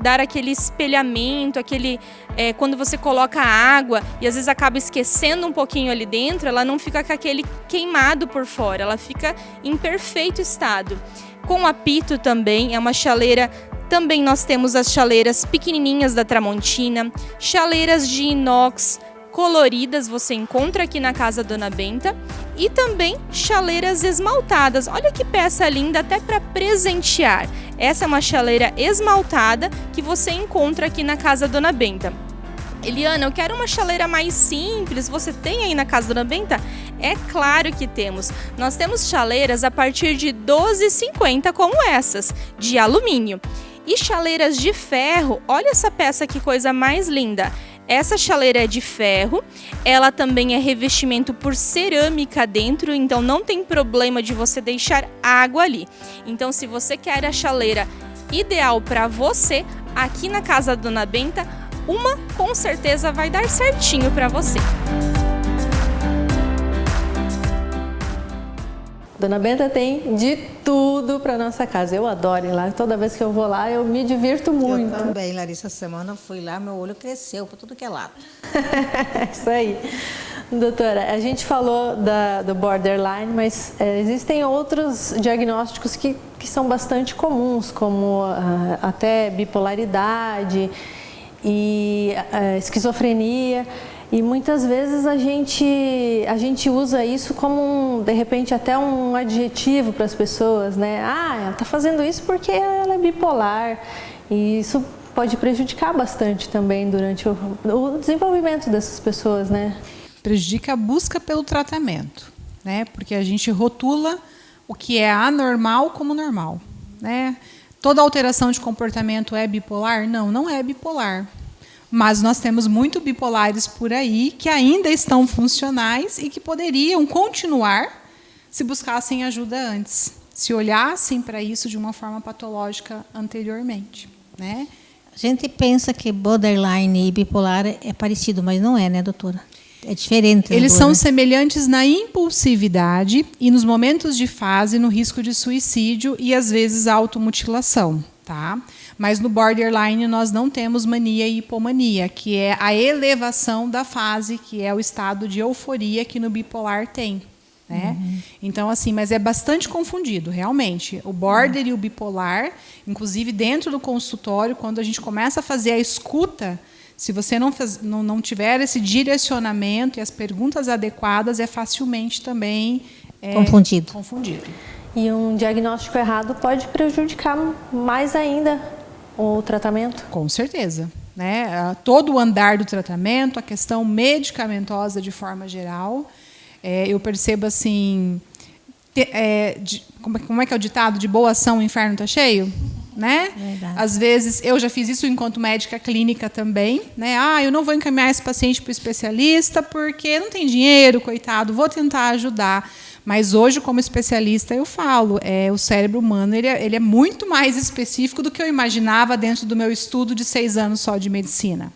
Speaker 14: dar aquele espelhamento, quando você coloca a água e às vezes acaba esquecendo um pouquinho ali dentro, ela não fica com aquele queimado por fora, ela fica em perfeito estado. Com apito também, é uma chaleira. Também nós temos as chaleiras pequenininhas da Tramontina, chaleiras de inox, coloridas você encontra aqui na Casa Dona Benta e também chaleiras esmaltadas. Olha que peça linda, até para presentear. Essa é uma chaleira esmaltada que você encontra aqui na Casa Dona Benta. Eliana, eu quero uma chaleira mais simples, você tem aí na Casa Dona Benta? É claro que temos. Nós temos chaleiras a partir de R$ 12,50 como essas, de alumínio. E chaleiras de ferro, olha essa peça, que coisa mais linda. Essa chaleira é de ferro, ela também é revestimento por cerâmica dentro, então não tem problema de você deixar água ali. Então, se você quer a chaleira ideal para você, aqui na Casa Dona Benta, uma com certeza vai dar certinho para você.
Speaker 4: Dona Benta tem de tudo para nossa casa. Eu adoro ir lá. Toda vez que eu vou lá, eu me divirto muito.
Speaker 6: Eu também, Larissa. Essa semana eu fui lá, meu olho cresceu por tudo que é lado.
Speaker 4: Isso aí. Doutora, a gente falou do borderline, mas existem outros diagnósticos que são bastante comuns, como até bipolaridade e esquizofrenia. E muitas vezes a gente usa isso como, de repente, até um adjetivo para as pessoas, né? Ah, ela está fazendo isso porque ela é bipolar. E isso pode prejudicar bastante também durante o desenvolvimento dessas pessoas, né?
Speaker 7: Prejudica a busca pelo tratamento, né? Porque a gente rotula o que é anormal como normal, né? Toda alteração de comportamento é bipolar? Não, não é bipolar. Mas nós temos muito bipolares por aí que ainda estão funcionais e que poderiam continuar se buscassem ajuda antes, se olhassem para isso de uma forma patológica anteriormente, né?
Speaker 6: A gente pensa que borderline e bipolar é parecido, mas não é, né, doutora? É diferente.
Speaker 7: Eles são semelhantes na impulsividade e nos momentos de fase no risco de suicídio e, às vezes, automutilação, tá? Mas no borderline nós não temos mania e hipomania, que é a elevação da fase, que é o estado de euforia que no bipolar tem, né? Então, assim, mas é bastante confundido, realmente. O border e o bipolar, inclusive dentro do consultório, quando a gente começa a fazer a escuta, se você não tiver esse direcionamento e as perguntas adequadas, é facilmente também confundido.
Speaker 4: E um diagnóstico errado pode prejudicar mais ainda o tratamento?
Speaker 7: Com certeza, né? Todo o andar do tratamento, a questão medicamentosa de forma geral, eu percebo assim, como é que é o ditado? De boa ação o inferno está cheio? Né? Às vezes, eu já fiz isso enquanto médica clínica também, né? Eu não vou encaminhar esse paciente para o especialista porque não tem dinheiro, coitado, vou tentar ajudar. Mas hoje, como especialista, eu falo, o cérebro humano ele é muito mais específico do que eu imaginava dentro do meu estudo de 6 anos só de medicina,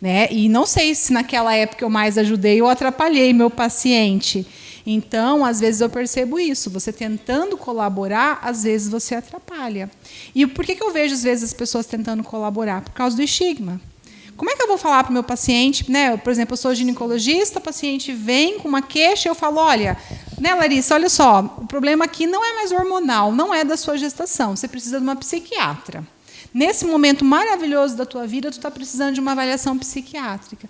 Speaker 7: né? E não sei se naquela época eu mais ajudei ou atrapalhei meu paciente. Então, às vezes eu percebo isso. Você tentando colaborar, às vezes você atrapalha. E por que eu vejo, às vezes, as pessoas tentando colaborar? Por causa do estigma. Como é que eu vou falar para o meu paciente, né? Por exemplo, eu sou ginecologista, o paciente vem com uma queixa e eu falo, olha, né, Larissa, olha só, o problema aqui não é mais hormonal, não é da sua gestação, você precisa de uma psiquiatra. Nesse momento maravilhoso da tua vida, tu está precisando de uma avaliação psiquiátrica.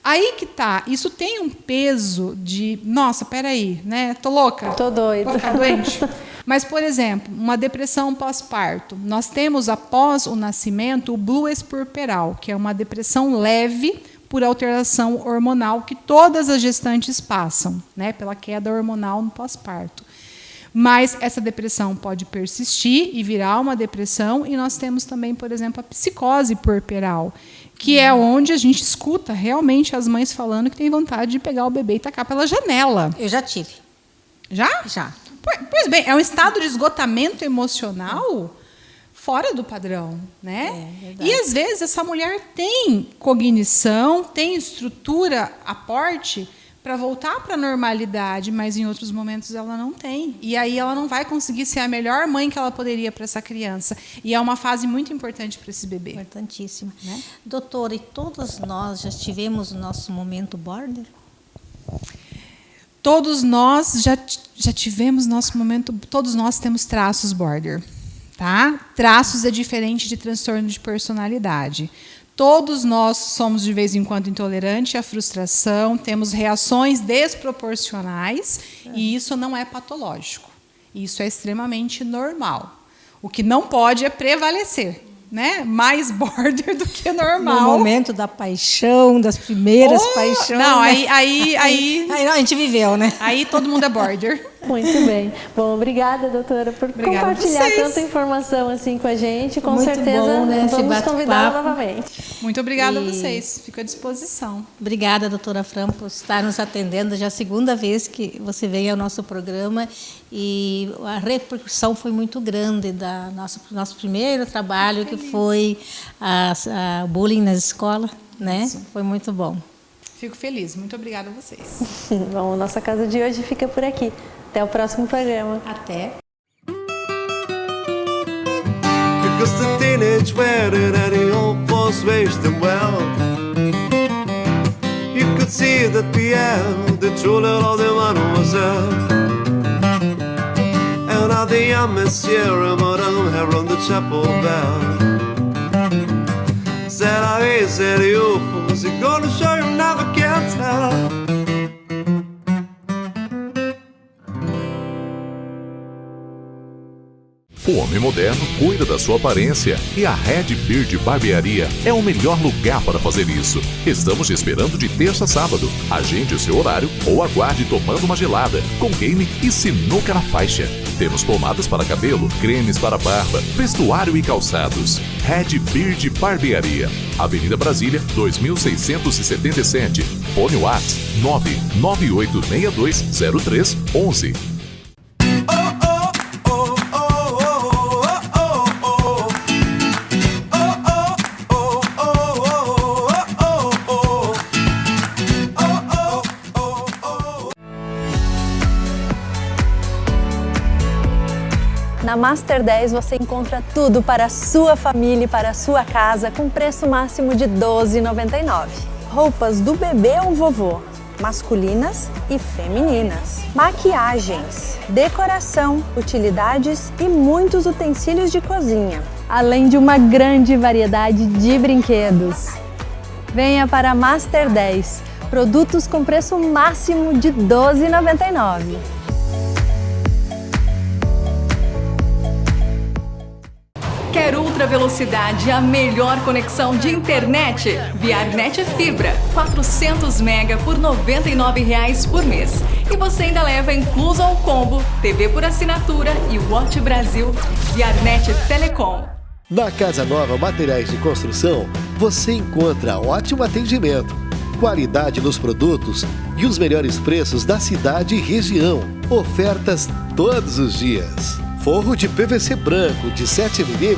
Speaker 7: Aí que tá, isso tem um peso de, nossa, peraí, né? Tô louca?
Speaker 4: Tô doida.
Speaker 7: Vou ficar doente? Mas, por exemplo, uma depressão pós-parto. Nós temos, após o nascimento, o blue expuerperal, que é uma depressão leve por alteração hormonal que todas as gestantes passam, né? Pela queda hormonal no pós-parto. Mas essa depressão pode persistir e virar uma depressão, e nós temos também, por exemplo, a psicose puerperal, que é onde a gente escuta realmente as mães falando que tem vontade de pegar o bebê e tacar pela janela.
Speaker 6: Eu já tive.
Speaker 7: Já?
Speaker 6: Já.
Speaker 7: Pois bem, é um estado de esgotamento emocional fora do padrão, né? E às vezes essa mulher tem cognição, tem estrutura, aporte para voltar para a normalidade, mas em outros momentos ela não tem. E aí ela não vai conseguir ser a melhor mãe que ela poderia para essa criança. E é uma fase muito importante para esse bebê.
Speaker 6: Importantíssima. Né? Doutora, e todos nós já tivemos o nosso momento border?
Speaker 7: Todos nós já tivemos nosso momento, todos nós temos traços border. Tá? Traços é diferente de transtorno de personalidade. Todos nós somos, de vez em quando, intolerantes à frustração, temos reações desproporcionais, e isso não é patológico. Isso é extremamente normal. O que não pode é prevalecer, né? Mais border do que normal.
Speaker 6: No momento da paixão, das primeiras paixões.
Speaker 7: Não,
Speaker 6: né?
Speaker 7: aí
Speaker 6: não, a gente viveu, né?
Speaker 7: Aí todo mundo é border.
Speaker 4: Muito bem. Bom, obrigada, doutora, por compartilhar tanta informação assim com a gente. Com
Speaker 6: Muito
Speaker 4: certeza
Speaker 6: bom, né,
Speaker 4: vamos convidá-la novamente.
Speaker 7: Muito obrigada a vocês. Fico à disposição.
Speaker 6: Obrigada, doutora Fran, por estar nos atendendo. Já é a segunda vez que você veio ao nosso programa e a repercussão foi muito grande do nosso primeiro trabalho, que foi a bullying na escola, né?
Speaker 7: Isso.
Speaker 6: Foi muito bom.
Speaker 7: Fico feliz. Muito obrigada a vocês.
Speaker 4: Bom, nossa casa de hoje fica por aqui. Até o próximo programa.
Speaker 6: Até.
Speaker 5: Because the teenage wedding and the old folks wished them well. You could see that Pierre, the true little the mademoiselle, and now the young monsieur and madame have rung the chapel bell. Said I said you fools, you're gonna show you never can tell.
Speaker 17: O homem moderno cuida da sua aparência e a Red Beard Barbearia é o melhor lugar para fazer isso. Estamos te esperando de terça a sábado. Agende o seu horário ou aguarde tomando uma gelada, com game e sinuca na faixa. Temos pomadas para cabelo, cremes para barba, vestuário e calçados. Red Beard Barbearia, Avenida Brasília, 2677. Fone WhatsApp 998620311.
Speaker 12: Na Master 10 você encontra tudo para a sua família e para a sua casa com preço máximo de R$ 12,99. Roupas do bebê ao vovô, masculinas e femininas. Maquiagens, decoração, utilidades e muitos utensílios de cozinha. Além de uma grande variedade de brinquedos. Venha para a Master 10, produtos com preço máximo de R$ 12,99.
Speaker 1: Quer ultra velocidade e a melhor conexão de internet? ViarNet Fibra, 400 mega por R$ 99,00 por mês. E você ainda leva incluso ao combo, TV por assinatura e Watch Brasil. ViarNet Telecom.
Speaker 2: Na Casa Nova Materiais de Construção, você encontra ótimo atendimento, qualidade nos produtos e os melhores preços da cidade e região. Ofertas todos os dias. Forro de PVC branco de 7 mm, R$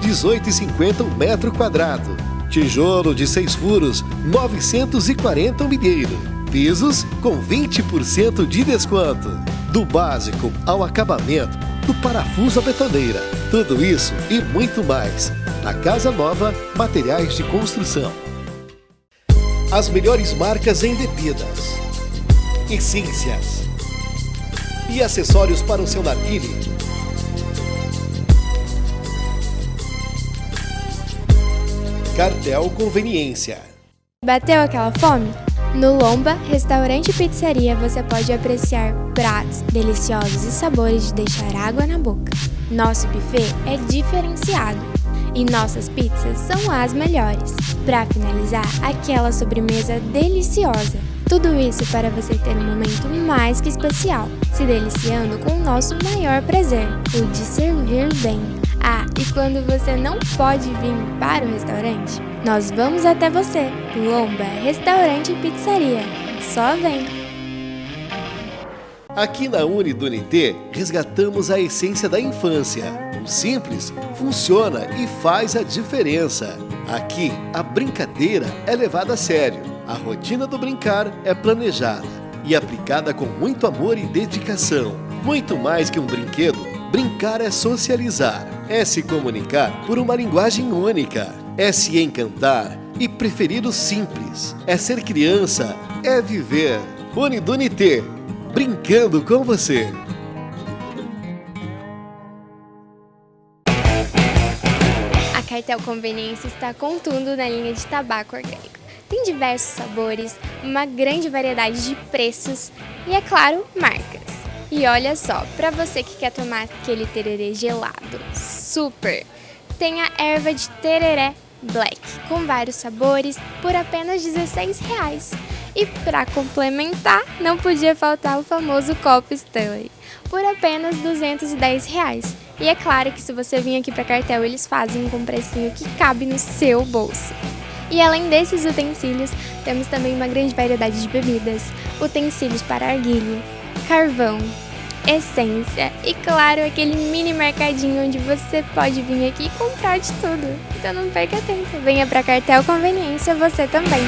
Speaker 2: 18,50 um metro quadrado. Tijolo de 6 furos, R$ 940 um milheiro. Pisos com 20% de desconto. Do básico ao acabamento, do parafuso à betoneira. Tudo isso e muito mais. Na Casa Nova Materiais de Construção. As melhores marcas em bebidas, essências e acessórios para o seu narguilé. Cartel Conveniência.
Speaker 16: Bateu aquela fome? No Lomba Restaurante e Pizzaria você pode apreciar pratos deliciosos e sabores de deixar água na boca. Nosso buffet é diferenciado e nossas pizzas são as melhores. Para finalizar, aquela sobremesa deliciosa. Tudo isso para você ter um momento mais que especial, se deliciando com o nosso maior prazer, o de servir bem. Ah, e quando você não pode vir para o restaurante, nós vamos até você. Lomba Restaurante e Pizzaria. Só vem!
Speaker 2: Aqui na Unidunité, resgatamos a essência da infância. O simples funciona e faz a diferença. Aqui, a brincadeira é levada a sério. A rotina do brincar é planejada e aplicada com muito amor e dedicação. Muito mais que um brinquedo, brincar é socializar. É se comunicar por uma linguagem única. É se encantar e preferir o simples. É ser criança, é viver. Unidunité, brincando com você.
Speaker 16: A Cartel Conveniência está com tudo na linha de tabaco orgânico. Tem diversos sabores, uma grande variedade de preços e, é claro, marcas. E olha só, para você que quer tomar aquele tererê gelado, super! Tem a erva de tereré Black, com vários sabores, por apenas R$16. E para complementar, não podia faltar o famoso copo Stanley, por apenas R$210. E é claro que se você vir aqui para Cartel, eles fazem com um precinho que cabe no seu bolso. E além desses utensílios, temos também uma grande variedade de bebidas, utensílios para arguilho, carvão, essência e, claro, aquele mini mercadinho onde você pode vir aqui e comprar de tudo. Então não perca tempo, venha para Cartel Conveniência você também.